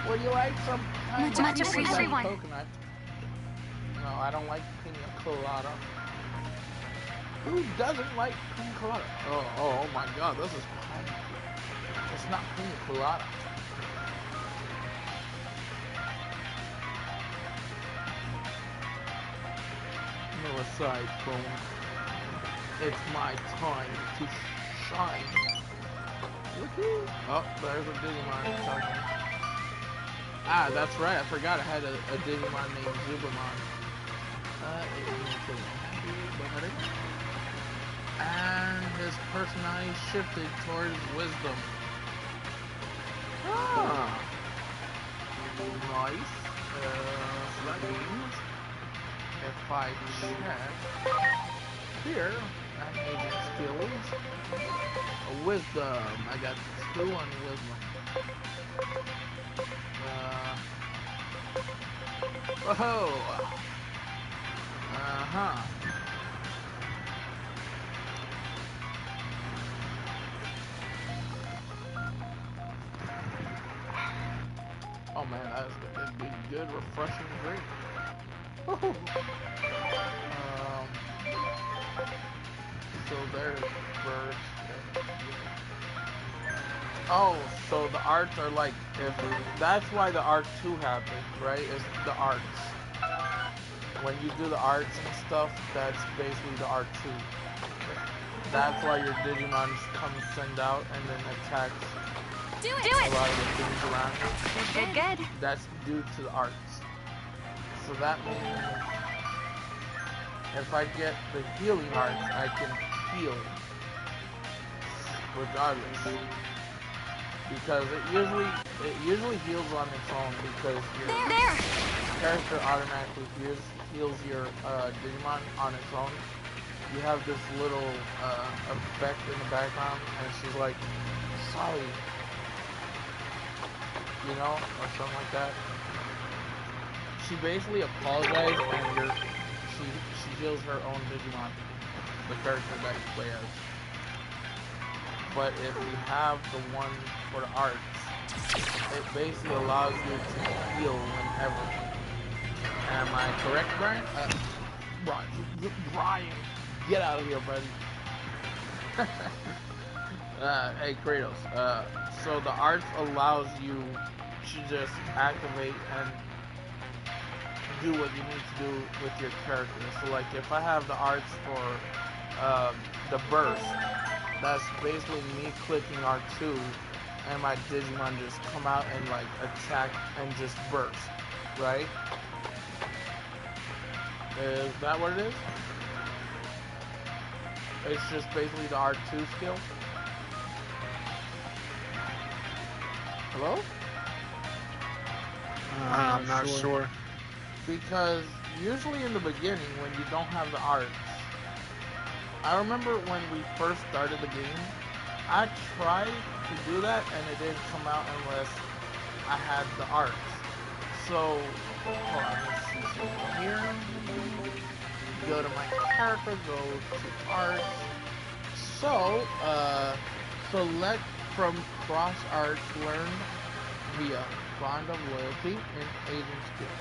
Would you like some much appreciated, everyone? Coconut? No, I don't like pina colada. Who doesn't like pina colada? Oh my God, this is pineapple. It's not pina colada. No aside, phone. It's my time to shine. Woohoo! Oh, there's a Digimon coming. Ah, that's right. I forgot I had a Digimon named Zubermon. And his personality shifted towards wisdom. Ah, nice. So that means if I check here, that agent skills, wisdom. I got 2 on wisdom. Whoa! Uh-huh. Oh man, that'd be good, refreshing drink. Woohoo! So there's birds. Oh, so the arts are like, if that's why the Art 2 happens, right? It's the arts. When you do the arts and stuff, that's basically the Art 2. That's why your Digimon come send out and then attacks a lot of the things around you. Good. That's due to the arts. So that means if I get the healing arts, I can heal. regardless, because it usually heals on its own because your character automatically heals your Digimon on its own. You have this little effect in the background, and she's like, "Sorry," or something like that. She basically apologized, and she heals her own Digimon, the character that you play as. But if you have the one for the arts, it basically allows you to heal whenever. Am I correct, Brian? Brian, get out of here, buddy. Hey, Kratos. So the arts allows you to just activate and do what you need to do with your character. So, like, if I have the arts for the burst, that's basically me clicking R2, and my Digimon just come out and like attack and just burst, right? Is that what it is? It's just basically the R2 skill. Hello? I'm not sure. Because usually in the beginning, when you don't have the arts, I remember when we first started the game, I tried to do that and it didn't come out unless I had the arts. So, hold on, let's see something here. Go to my character, go to arts. So, select from cross arts learned via bond of loyalty and agent skill.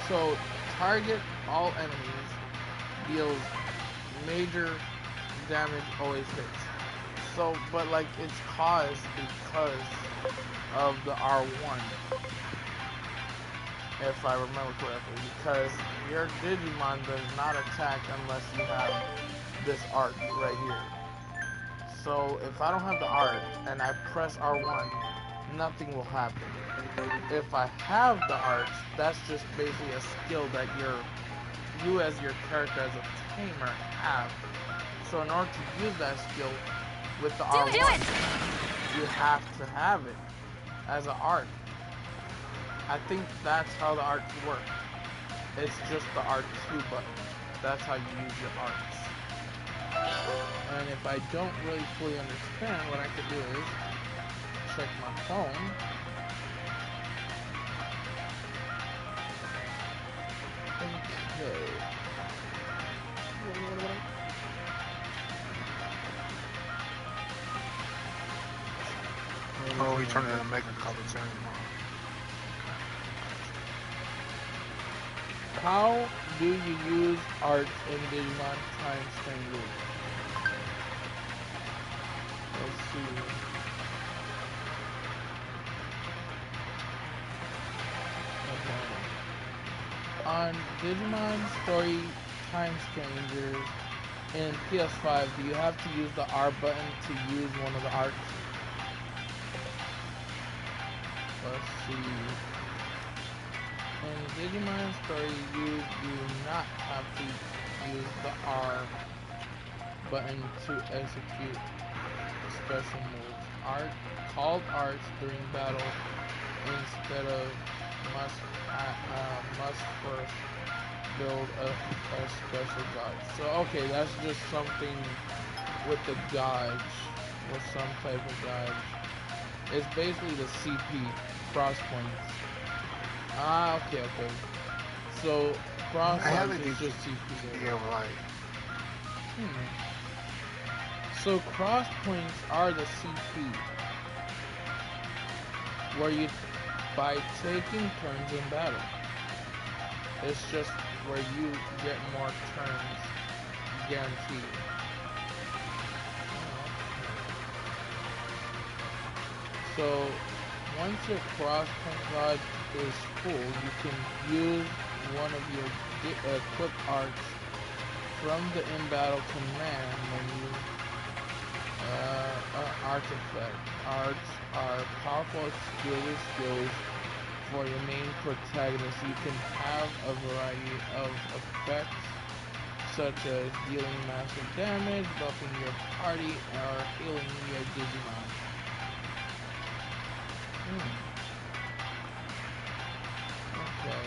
So, target all enemies, deals major damage, always hits. So, but like it's caused because of the R1, if I remember correctly, because your Digimon does not attack unless you have this art right here. So if I don't have the art and I press R1, nothing will happen. If I have the arts, that's just basically a skill that you as your character as a tamer have. So in order to use that skill with the R1, you have to have it as an art. I think that's how the arts work. It's just the R2 button. That's how you use your arts. And if I don't really fully understand, what I could do is check my phone. Okay. Oh, he turned into a mega color too. How do you use art in Digimon Time Stranger? Let's see. Okay. On Digimon Story Time Strangers in PS5, do you have to use the R button to use one of the arts? Let's see. In Digimon Story, you do not have to use the R button to execute special moves. Called arts during battle instead of must first build a special dodge. So okay, that's just something with the dodge, with some type of dodge. It's basically the CP cross points. Okay. So cross points is just CP. Yeah, right. So cross points are the CP, where you by taking turns in battle. It's just where you get more turns guaranteed. So once your cross point dodge is full, you can use one of your quick arts from the in-battle command menu. Artifact. Arts are powerful auxiliary skills for your main protagonist. You can have a variety of effects, such as dealing massive damage, buffing your party, or healing your Digimon. Okay.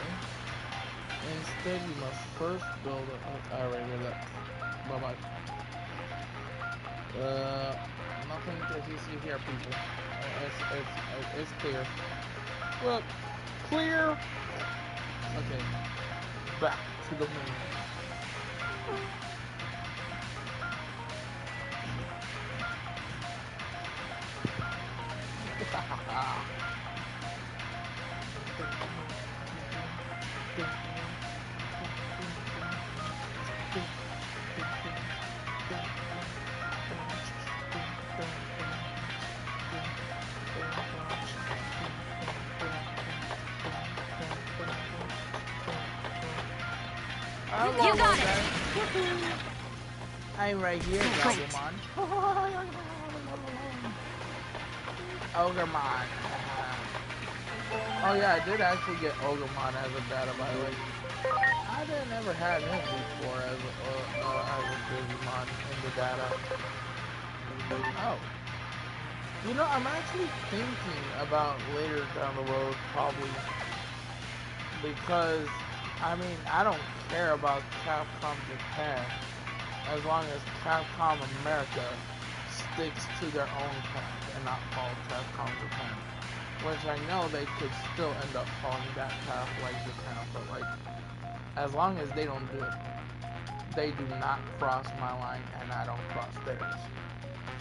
Instead, you must first build a... I already read that. Bye-bye. Nothing to see here, people. It's clear. Well, clear. Okay, back to the main. You got it! I'm right here, Digimon. Ogremon. Oh yeah, I did actually get Ogremon as a data, by the way. I didn't ever had him before as a Digimon in the data. Oh. You know, I'm actually thinking about later down the road, probably, because, I mean, I don't care about Capcom Japan, as long as Capcom America sticks to their own path and not follow Capcom Japan. Which I know they could still end up following that path like Japan, but like, as long as they don't do it, they do not cross my line and I don't cross theirs.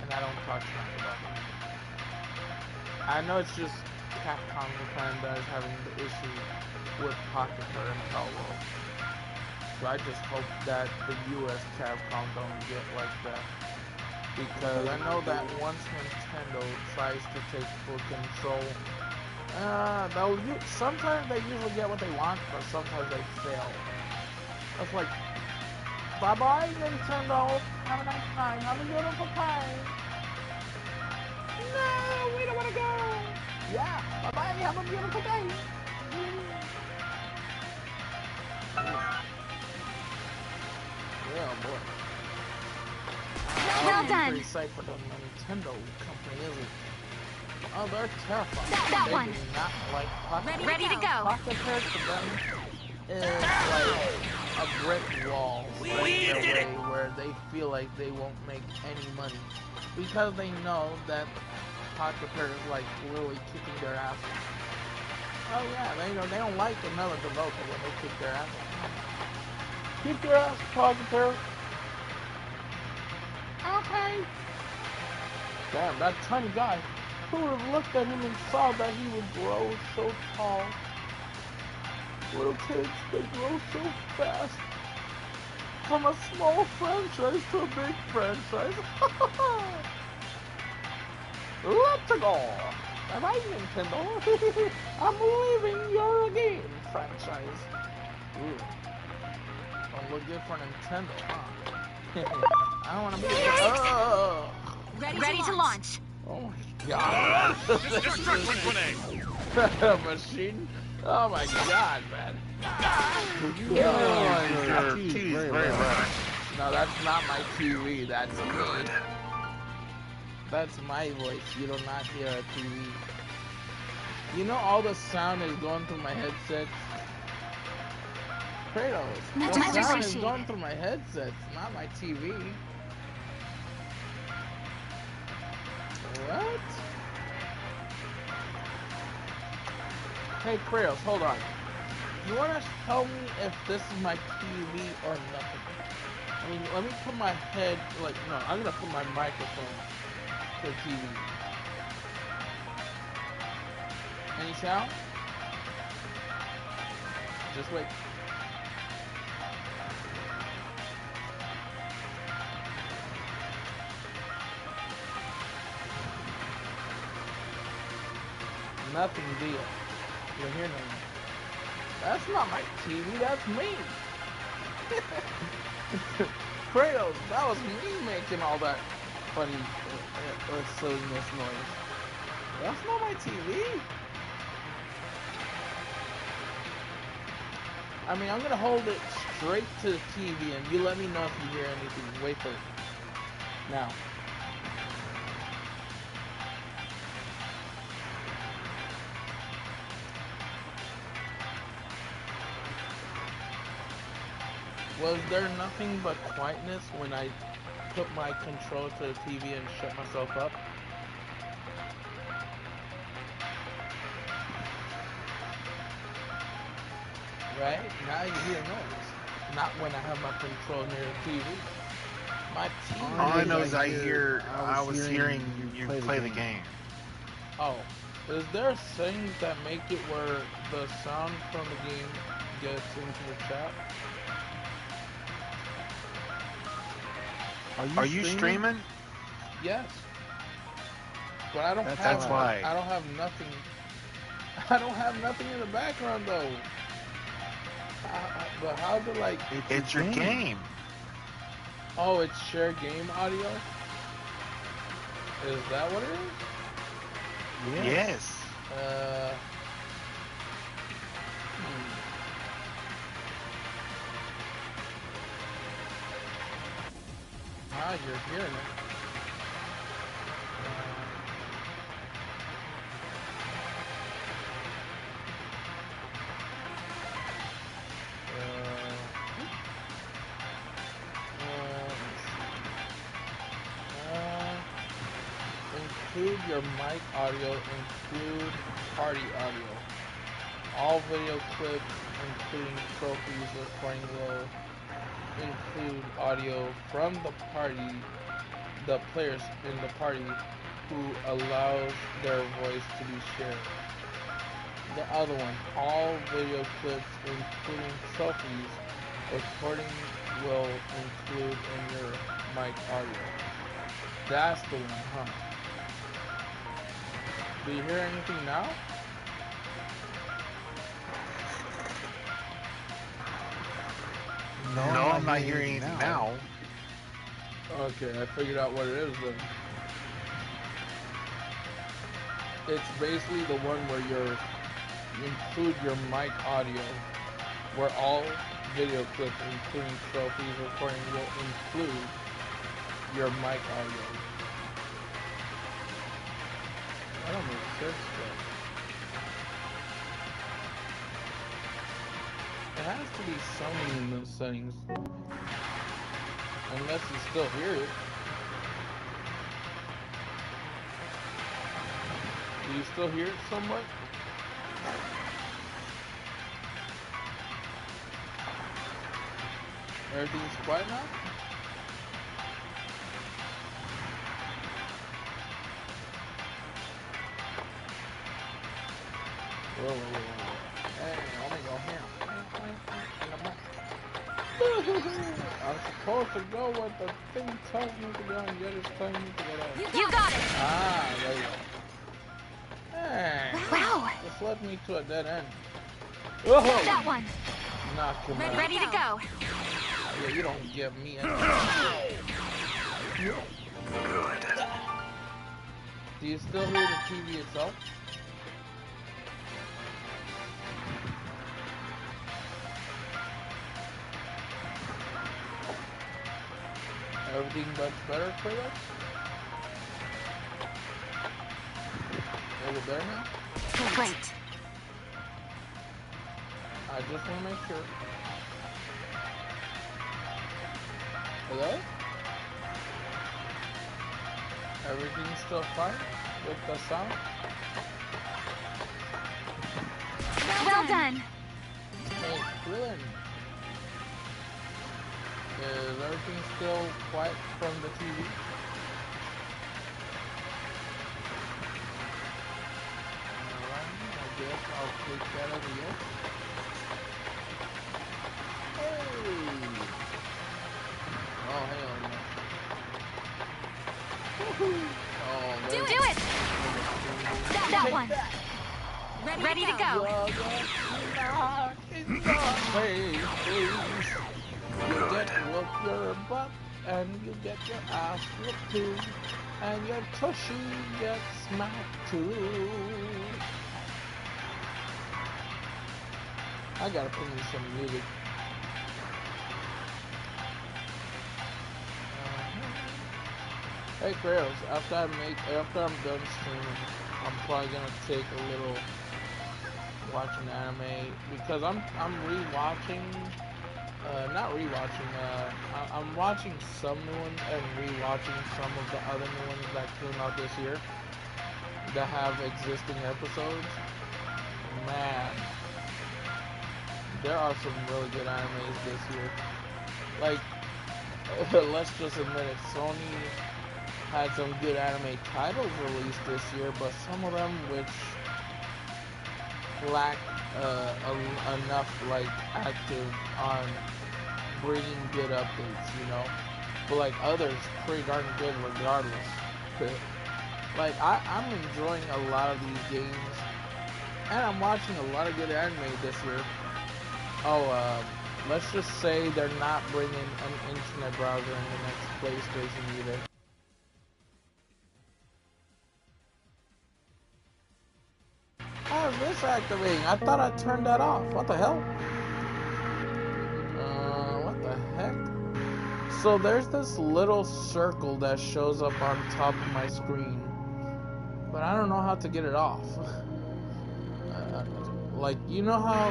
And I don't talk smack about them. I know it's just Capcom Japan that is having the issue with Pocket Pair and Power World. So I just hope that the US Capcom don't get like that. Because I know that once Nintendo tries to take full control, sometimes they usually get what they want, but sometimes they fail. It's like, bye-bye Nintendo, have a nice time, have a beautiful time. No, we don't want to go. Yeah, bye-bye, have a beautiful day. Yeah, boy. Well done. Pretty safe for the Nintendo company, is it? Oh, they're terrifying. That they one. do not like Pocket. Ready to go. Pocket Pair to them is like a brick wall set in a way where they feel like they won't make any money because they know that Pocket Pair is like literally kicking their ass. Oh yeah, they don't like another developer when they kick their ass. Kick your ass, Pocket Pair. Okay. Damn, that tiny guy. Who would have looked at him and saw that he would grow so tall? Little kids, they grow so fast. From a small franchise to a big franchise. Let's go. Bye-bye, Nintendo. I'm leaving your game franchise. Ooh. Don't look good for Nintendo, huh? I don't want to be Ready to launch. Oh my god. Machine? Oh my god, man. Your TV's very loud. No, that's not my TV, that's me. That's my voice. You do not hear a TV. You know all the sound is going through my headset? Kratos, the sound is going through my headsets, not my TV. What? Hey Kratos, hold on. You wanna tell me if this is my TV or nothing? I mean, let me put my head, like, no, I'm gonna put my microphone to the TV. Any sound? Just wait. Nothing, deal. You're hearing me. That's not my TV, that's me. Kratos, that was me making all that funny silliness noise. That's not my TV. I mean, I'm gonna hold it straight to the TV and you let me know if you hear anything. Wait for it. Now. Was there nothing but quietness when I put my control to the TV and shut myself up? Right? Now you hear noise. Not when I have my control near the TV. My TV. All I know is I was hearing you play the game. Oh. Is there settings that make it where the sound from the game gets into the chat? Are you streaming? Yes. But I don't That's why. I don't have nothing. I don't have nothing in the background though. But how to like? It's your game. Oh, it's share game audio. Is that what it is? Yes. Ah, you're hearing it. Include your mic audio, include party audio. All video clips, including trophies, recording will include audio from the party, the players in the party who allows their voice to be shared. The other one, all video clips, including trophies, recording will include in your mic audio. That's the one, huh? Do you hear anything now? No, I'm not hearing anything now. Okay, I figured out what it is then. It's basically the one where you include your mic audio, where all video clips, including trophies, recording, will include your mic audio. That don't make sense, but it has to be something in those settings. Unless you still hear it. Do you still hear it somewhat? Everything's quiet now? Whoa. Hey, let me go here. I'm supposed to go where the thing tells me to go, and yet it's telling me to go there. You got it! Ah, there you go. Hey, Wow! this led me to a dead end. Whoa. That one! Knock him out. Ready to go! Yeah, you don't give me any. Good. Do you still hear the TV itself? Everything much better for you? Is it better now? Great. I just want to make sure. Hello? Everything's still fine with the sound? Well done. Hey, Krillin. Is everything still quiet from the TV? Alright, I guess I'll take that as a yes. Hey! Oh, hell no. Oh, Do it! That one. Ready to go. You get whoop your butt, and you get your ass whooped too, and your tushy gets smacked too. I gotta put in some music. Hey Krails, after I'm done streaming, I'm probably gonna take a little watching anime because I'm rewatching, not rewatching. I'm watching some new ones and rewatching some of the other new ones that came out this year that have existing episodes. Man, there are some really good animes this year. Like, let's just admit it, Sony had some good anime titles released this year, but some of them which lack enough like active on bringing good updates, you know. But like others, pretty darn good regardless. Like I'm enjoying a lot of these games, and I'm watching a lot of good anime this year. Oh, let's just say they're not bringing an internet browser in the next PlayStation either. How is this activating? I thought I turned that off. What the hell? What the heck? So there's this little circle that shows up on top of my screen, but I don't know how to get it off. Like, you know how,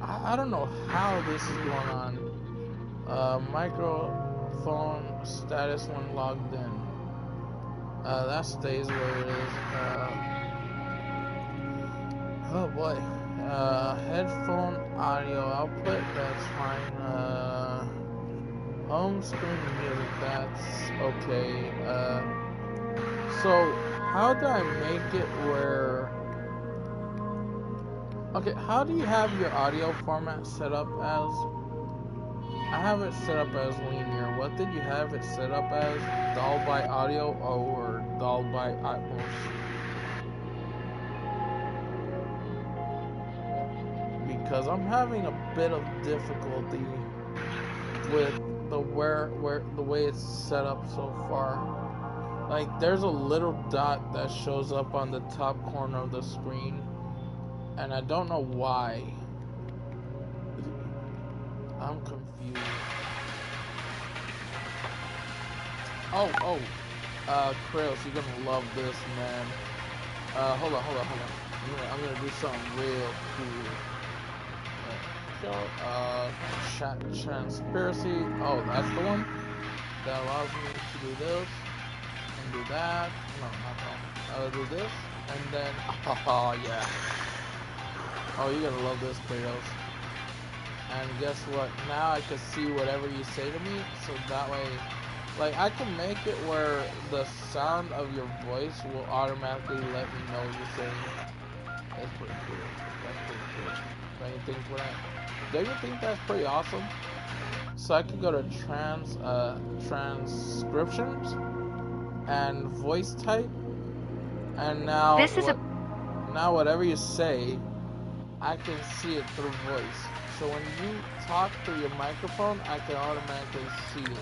I don't know how this is going on. Microphone status when logged in. That stays where it is. Oh boy. Headphone audio output, that's fine. Home screen music, that's okay. So how do I make it where... Okay, how do you have your audio format set up as? I have it set up as linear. What did you have it set up as? Dolby Audio or Dolby Atmos? Because I'm having a bit of difficulty with the the way it's set up so far. Like there's a little dot that shows up on the top corner of the screen, and I don't know why. I'm confused. Krails, you're gonna love this, man. Hold on. I'm gonna do something real cool. Chat transparency. Oh, that's the one that allows me to do this and do that. No, not that. Do this and then. Oh yeah. Oh, you're gonna love this, Kratos. And guess what? Now I can see whatever you say to me, so that way, like, I can make it where the sound of your voice will automatically let me know what you're saying. That's pretty cool. That's pretty cool. Don't you think that's pretty awesome? So I can go to transcriptions and voice type, and now now whatever you say, I can see it through voice. So when you talk through your microphone, I can automatically see it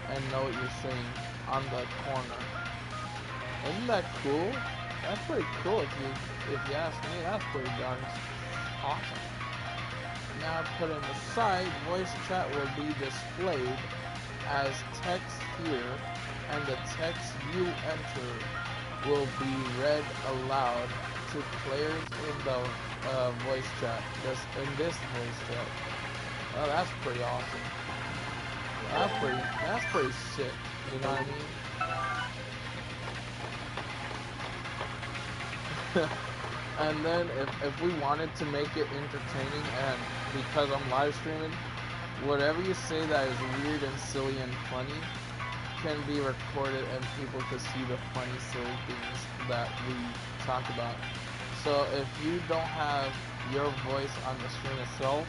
and know what you're saying on the corner. Isn't that cool? That's pretty cool if you ask me. That's pretty darn awesome. Now put in the side, voice chat will be displayed as text here, and the text you enter will be read aloud to players in the voice chat. In this voice chat. Oh, that's pretty awesome. That's pretty sick. You know what I mean? And then if we wanted to make it entertaining, and because I'm live streaming, whatever you say that is weird and silly and funny can be recorded and people can see the funny, silly things that we talk about. So if you don't have your voice on the screen itself,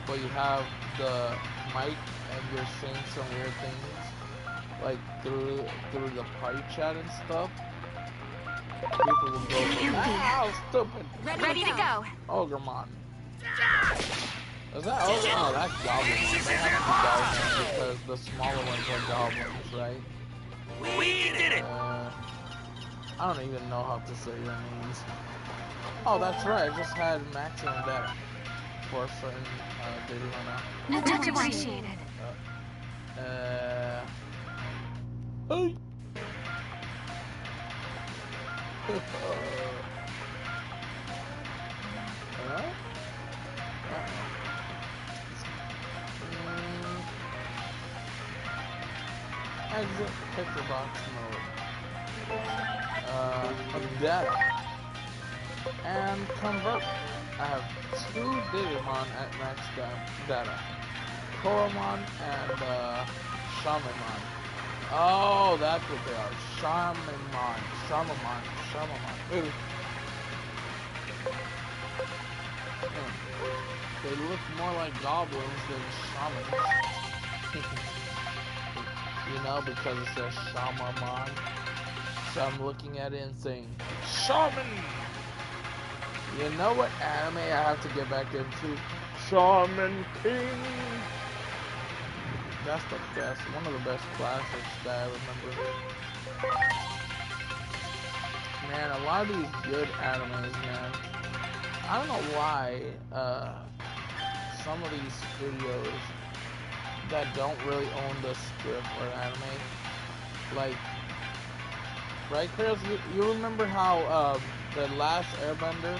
but you have the mic and you're saying some weird things, like through the party chat and stuff, people will go for, "Ow, stupid!" Ready to go. Ogremon. Is that Ogre? Oh, that's Goblins. They have to be Goblins because the smaller ones are Goblins, right? We did it! I don't even know how to say your names. Oh, that's right. I just had maximum data for a certain Digimon now. Much appreciated. Hey. Alright. Exit picture box mode. Data. And convert. I have 2 Digimon at max data. Koromon and Shamanmon. Oh, that's what they are. Shamanmon. Ooh. They look more like goblins than shamans. You know, because it says Shamanmon. So I'm looking at it and saying, Shaman! You know what anime I have to get back into? Shaman King! That's the best, one of the best classics that I remember. Man, a lot of these good animes, man. I don't know why some of these studios that don't really own the script or anime, like, right, Chris? You remember how the Last Airbender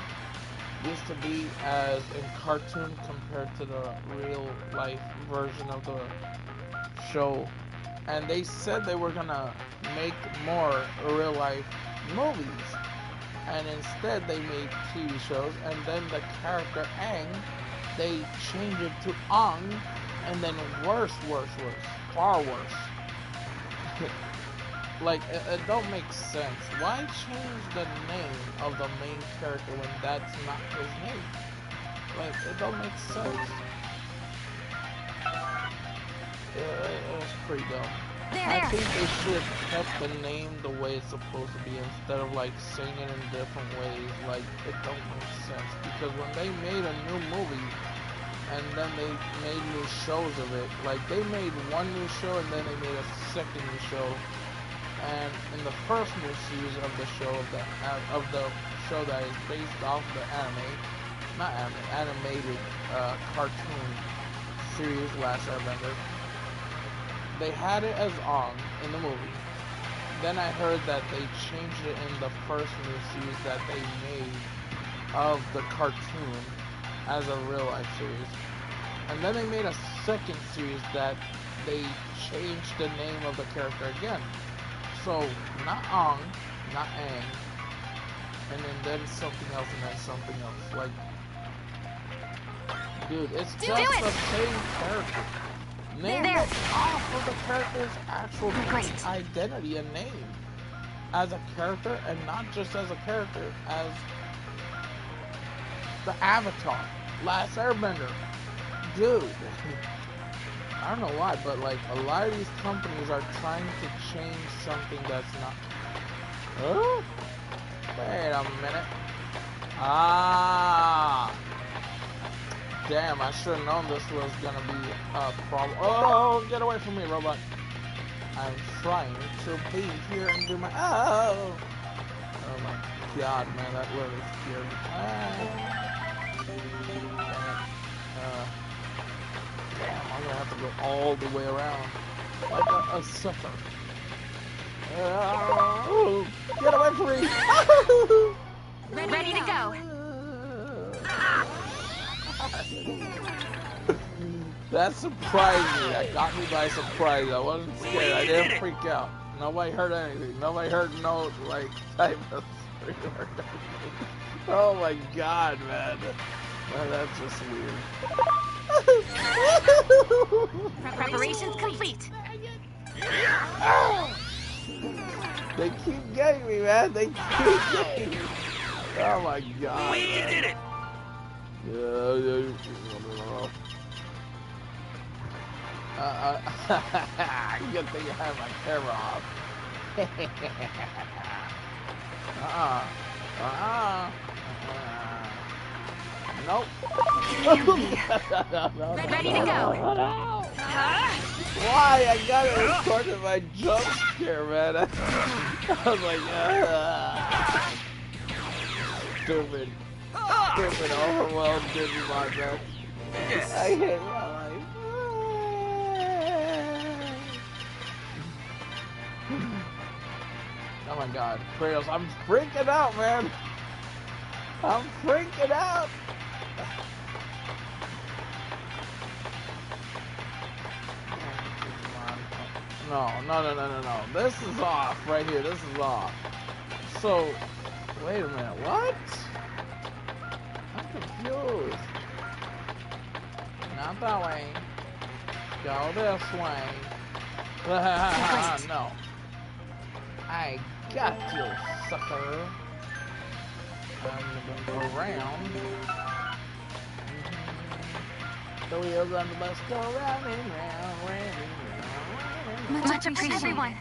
used to be as in cartoon compared to the real life version of the show, and they said they were gonna make more real life movies, and instead they made TV shows, and then the character Aang, they changed it to Ang, and then worse, far worse. Like, it don't make sense. Why change the name of the main character when that's not his name? Like, it don't make sense. It's pretty dumb. I think they should have kept the name the way it's supposed to be instead of like saying it in different ways. Like, it don't make sense. Because when they made a new movie and then they made new shows of it, like they made one new show and then they made a second new show. And in the first new series of the show that is based off the animated cartoon series Last Airbender, they had it as Ong in the movie. Then I heard that they changed it in the first new series that they made of the cartoon as a real life series. And then they made a second series that they changed the name of the character again. So, not Ong, not Aang, and then something else, and then something else. Like, dude, it's just the same character. Name it off of the character's actual identity and name. As a character, and not just as a character, as the Avatar, Last Airbender. Dude. I don't know why, but like a lot of these companies are trying to change something that's not. Oh, wait a minute. Ah, damn! I should have known this was gonna be a problem. Oh, get away from me, robot! I'm trying to be here and do my. Oh my God, man, that literally scared me. Damn, I'm gonna have to go all the way around like a sucker. Get away from me! Ready to go. That surprised me. That got me by surprise. I wasn't scared. I didn't freak out. Nobody heard anything. Nobody heard no, like, type of scream. Oh my God, man. That's just weird. Preparations complete. They keep getting me, man. They keep getting me. Oh my God. We did it. Good thing I have my camera off. Nope. Ready to go. No. Why? I got it recorded my jump scare, man. I was like, stupid, overwhelmed Digimon, man. Yes. I hate my life. Oh my god, Kratos, I'm freaking out, man! I'm freaking out! No. This is off right here. This is off. So, wait a minute. What? I'm confused. Not that way. Go this way. No. I got you, sucker. I'm gonna go around. The wheels on the bus go round and round. Much appreciated. Everyone.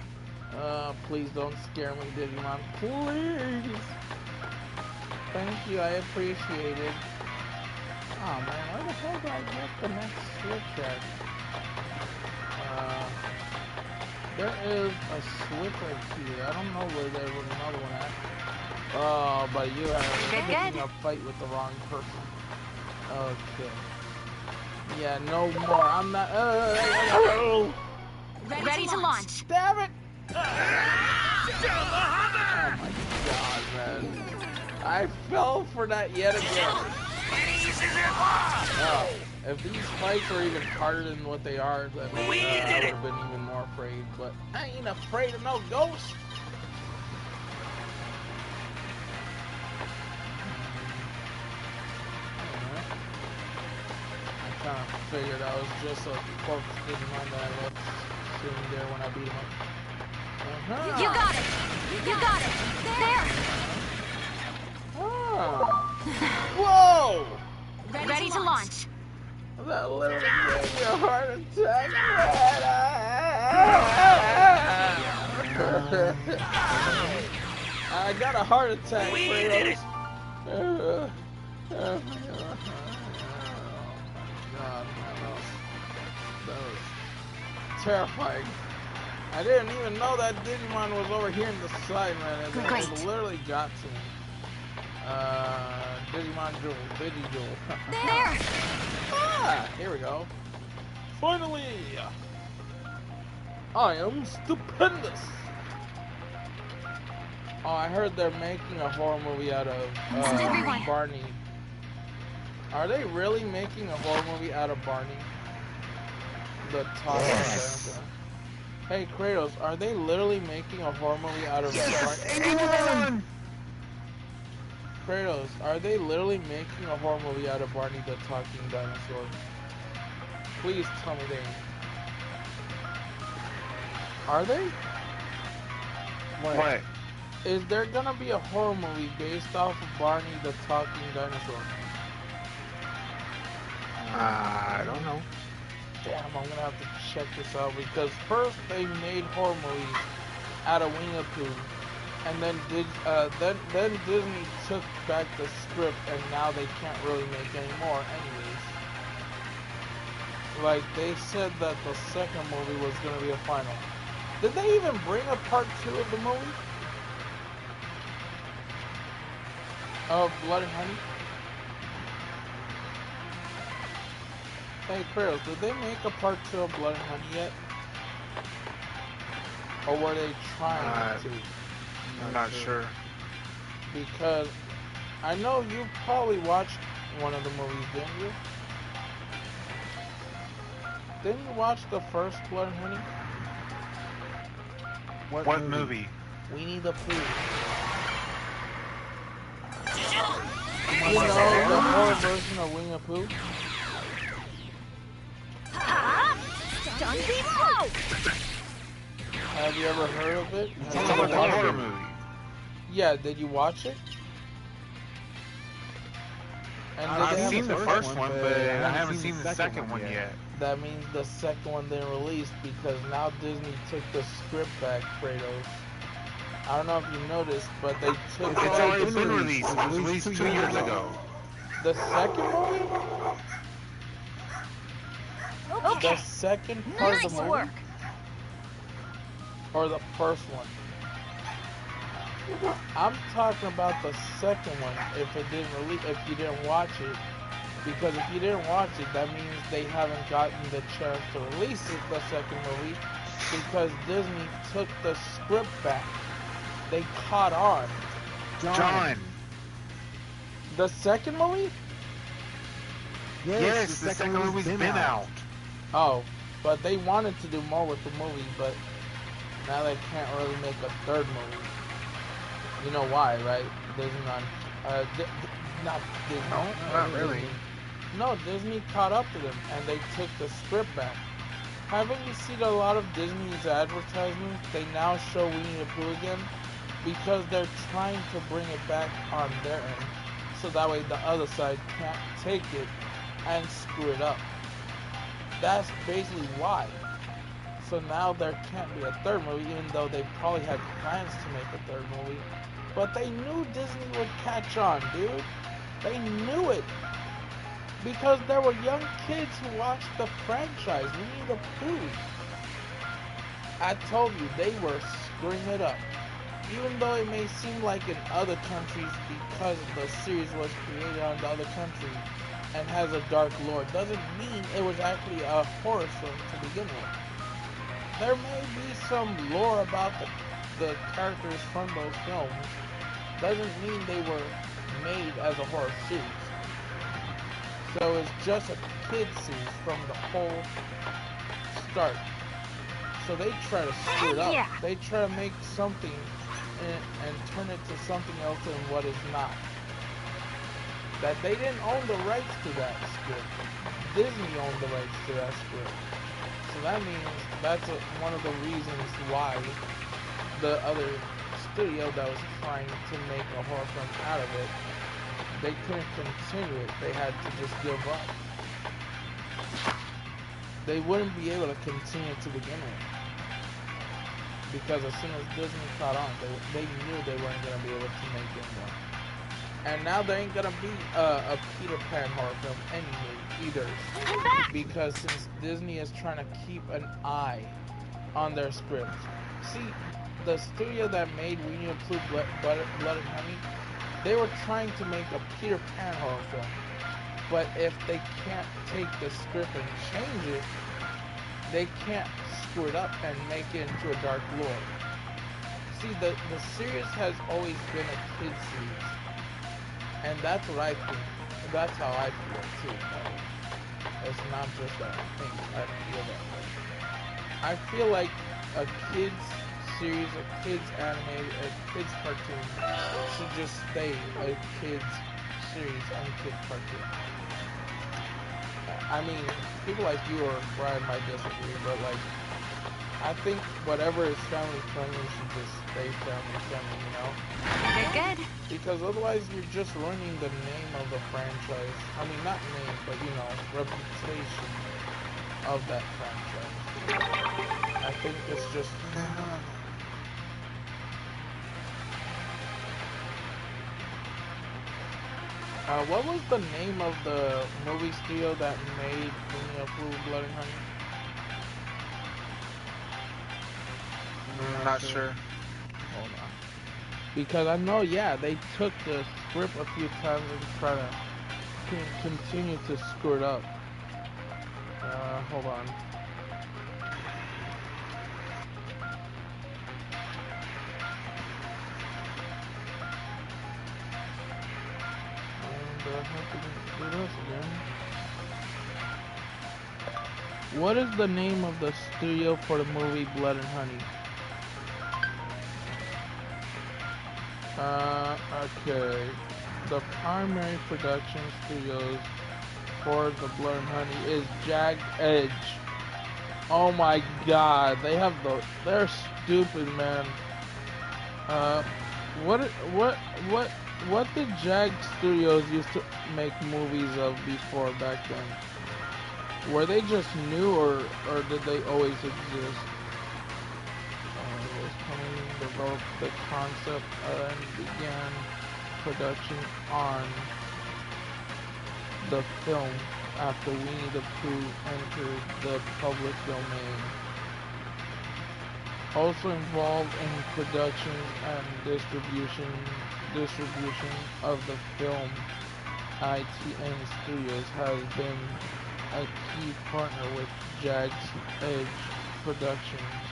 Please don't scare me, Digimon. Please. Thank you, I appreciate it. Oh man, where the hell do I get the next switch at? There is a switch right here. I don't know where there was another one at. Oh, but you are picking a fight with the wrong person. Okay. Yeah, no more. I'm not. Ready to launch. Damn it! Oh my god, man. I fell for that yet again. If these fights were even harder than what they are, then I would have been even more afraid. But I ain't afraid of no ghosts. I kind of figured I was just a corpse Digimon that I left sitting there when I beat him up. You got it! You got it! There! Whoa! Ready to launch. That literally gave me a heart attack. I got a heart attack, Kratos. Oh my god, man, that was terrifying. I didn't even know that Digimon was over here in the side, man. It literally got to me. Digimon Jewel, Digijewel. There! Here we go. Finally! I am stupendous! Oh, I heard they're making a horror movie out of Barney. Are they really making a horror movie out of Barney? The top of Hey Kratos, are they literally making a horror movie out of Barney? Kratos, are they literally making a horror movie out of Barney the Talking Dinosaur? Please tell me they ain't. Are they? What? Is there gonna be a horror movie based off of Barney the Talking Dinosaur? I don't know. Damn, I'm gonna have to check this out because first they made horror movies out of Winnie the Pooh. And then Disney took back the script, and now they can't really make any more anyways. Like, they said that the second movie was going to be a final. Did they even bring a part 2 of the movie? Of Blood and Honey? Hey, Kratos, did they make a part 2 of Blood and Honey yet? Or were they trying to? I'm not sure. Because I know you probably watched one of the movies, didn't you? Didn't you watch the first Blood and Honey? What movie? Winnie the Pooh. You know the horror version of Winnie the Pooh? Have you ever heard of it? It's a horror movie. Yeah, did you watch it? And I've seen the first one, but I haven't seen the second one yet. That means the second one didn't release because now Disney took the script back, Kratos. I don't know if you noticed, but they took It's already been released. It was released 2 years ago. The second movie? Okay. The second part of the movie? Work. Or the first one? I'm talking about the second one. If it didn't release, if you didn't watch it, because if you didn't watch it, that means they haven't gotten the chance to release it, the second movie, because Disney took the script back. they caught on. John. The second movie? Yes, the second movie's been out. Oh, but they wanted to do more with the movie, but now they can't really make a third movie. You know why, right? Digimon, not Disney. No, not really. Disney. No, Disney caught up to them, and they took the script back. Haven't you seen a lot of Disney's advertisements? They now show Winnie the Pooh again because they're trying to bring it back on their end, so that way the other side can't take it and screw it up. That's basically why. So now there can't be a third movie, even though they probably had plans to make a third movie. But they knew Disney would catch on, dude. They knew it. Because there were young kids who watched the franchise, Winnie the Pooh. I told you, they were screwing it up. Even though it may seem like in other countries, because the series was created on the other country and has a dark lore, doesn't mean it was actually a horror film to begin with. There may be some lore about the characters from those films. Doesn't mean they were made as a horror series. So it's just a kid series from the whole start. So they try to screw it up. Yeah. They try to make something and turn it to something else than what is not. That they didn't own the rights to that script. Disney owned the rights to that script. So that means that's one of the reasons why the other studio that was trying to make a horror film out of it, they couldn't continue it. They had to just give up. They wouldn't be able to continue to begin with. Because as soon as Disney caught on, they knew they weren't going to be able to make anymore. And now there ain't going to be a Peter Pan horror film anyway either. Because since Disney is trying to keep an eye on their scripts. See, the studio that made Winnie the Pooh Blood and Honey, they were trying to make a Peter Pan horror film. But if they can't take the script and change it, they can't screw it up and make it into a dark lore. See, the series has always been a kid's series. And that's what I think. That's how I feel too. It's not just a thing. I feel that way. I feel like a kid's series, a kid's animated, a kid's cartoon should just stay a kid's series and kid's cartoon. I mean, people like you or Brian might disagree, but like, I think whatever is family friendly should just stay family friendly, you know? Good. Because otherwise you're just ruining the name of the franchise. I mean, not name, but you know, reputation of that franchise. I think it's just... what was the name of the movie studio that made Winnie the Pooh Blood and Honey? Not sure. Hold on. Because I know, yeah, they took the script a few times and try to continue to screw it up. Hold on. What is the name of the studio for the movie Blood and Honey? Okay. The primary production studios for the Blood and Honey is Jagged Edge. Oh my god, they're stupid, man. What did Jag Studios used to make movies of before back then? Were they just new or did they always exist? Was coming developed the concept and began production on the film after Winnie the Pooh entered the public domain. Also involved in production and distribution of the film, ITN Studios has been a key partner with Jagged Edge Productions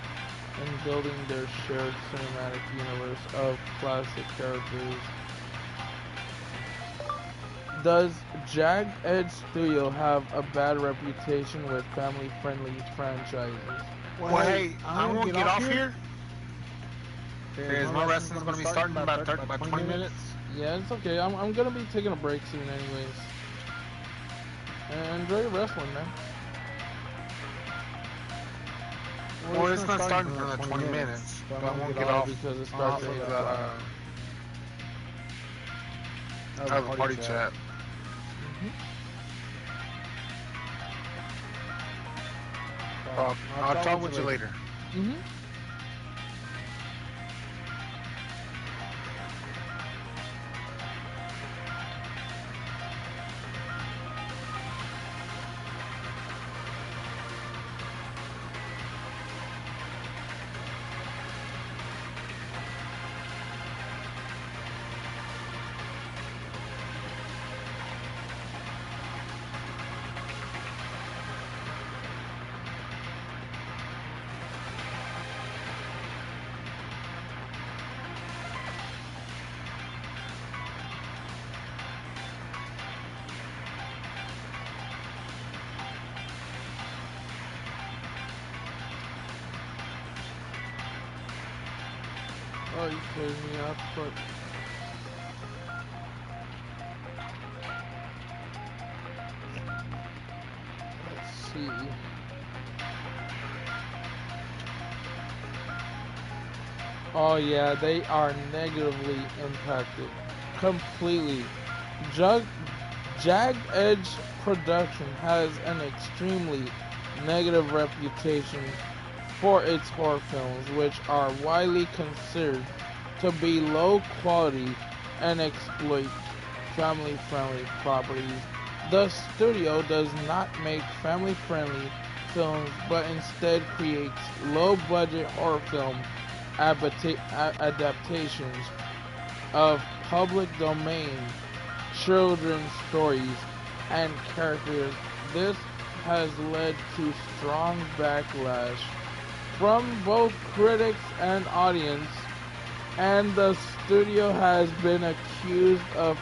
and building their shared cinematic universe of classic characters. Does Jagged Edge Studio have a bad reputation with family-friendly franchises? Well, Well, hey, hey, I'm I'm gonna gonna get get off off here. here. Cause Cause my my wrestling's wrestling's gonna gonna be be starting starting in in about about 20 20 minutes. minutes. Yeah, it's okay. I'm gonna be taking a break soon, anyways. And enjoy your wrestling, man. Well, it's not starting for another 20 minutes, but I won't get off Because it starts off at 8 of o'clock. of the party chat. I'll talk with you later. Mm-hmm. Oh, you kidding me? I put. Let's see. Oh yeah, they are negatively impacted. Completely. Jug Jagged Edge Production has an extremely negative reputation for its horror films, which are widely considered to be low quality and exploit family friendly properties. The studio does not make family friendly films but instead creates low budget horror film adaptations of public domain children's stories and characters. This has led to strong backlash from both critics and audience, and the studio has been accused of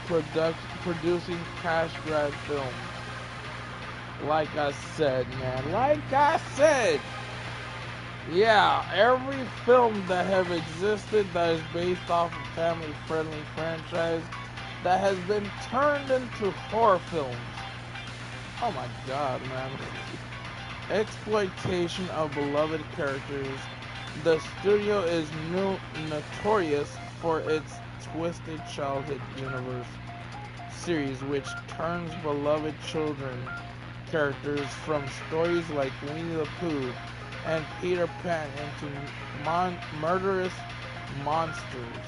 producing cash grab films. Like I said, man, like I said, yeah, every film that have existed that is based off a family-friendly franchise that has been turned into horror films. Oh my god, man. Exploitation of beloved characters. The studio is notorious for its Twisted Childhood Universe series, which turns beloved children characters from stories like Winnie the Pooh and Peter Pan into murderous monsters.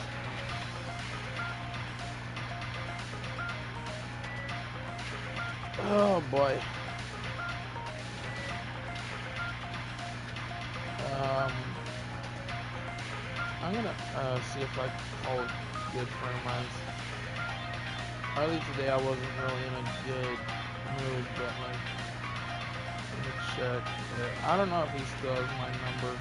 Oh boy. Um, I'm gonna see if I can call a good friend of mine. Early today I wasn't really in a good mood, but like, let me check. Yeah, I don't know if he still has my number.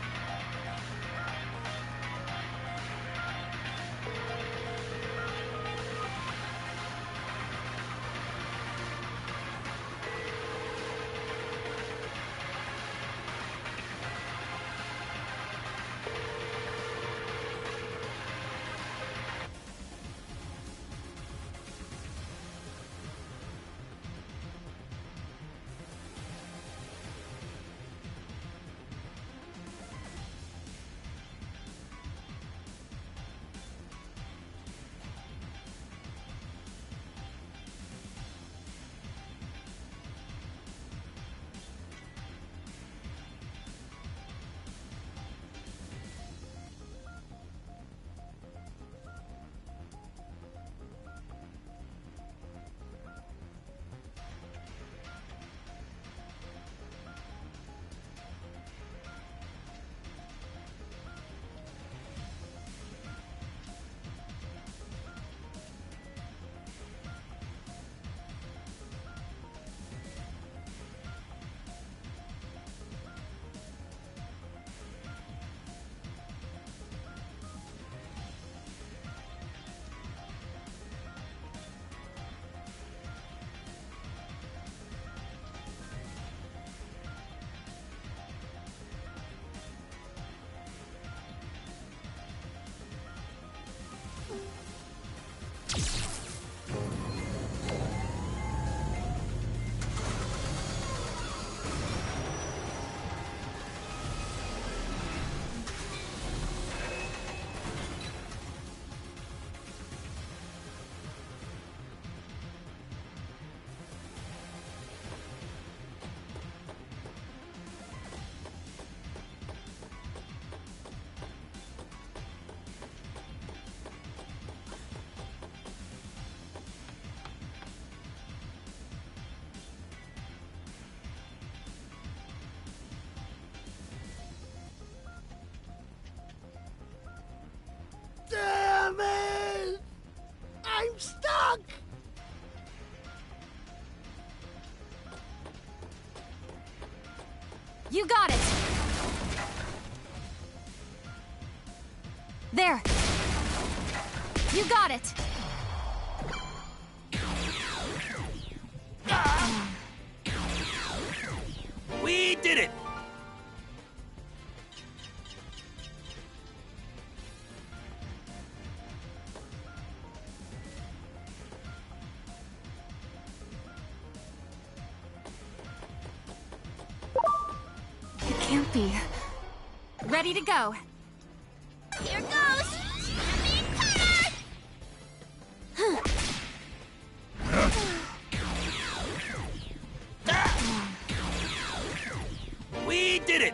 There! You got it! We did it! It can't be. Ready to go. Here goes! Stampede cutter! We did it!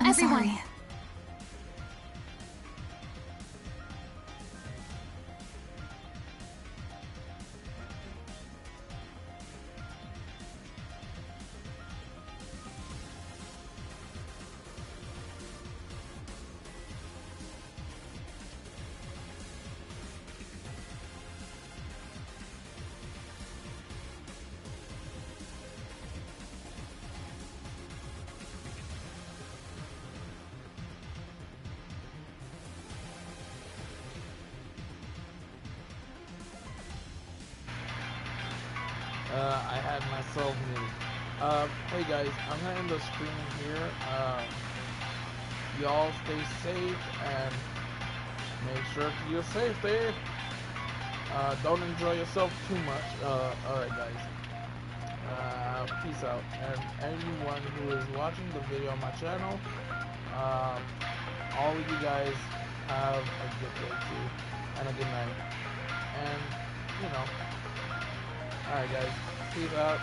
Everyone. Sorry. I had myself muted. Hey guys, I'm gonna end the stream here. Y'all stay safe and make sure to use safety. Don't enjoy yourself too much. Alright guys. Peace out. And anyone who is watching the video on my channel, all of you guys have a good day too. And a good night. And, you know. Alright guys. Peace out.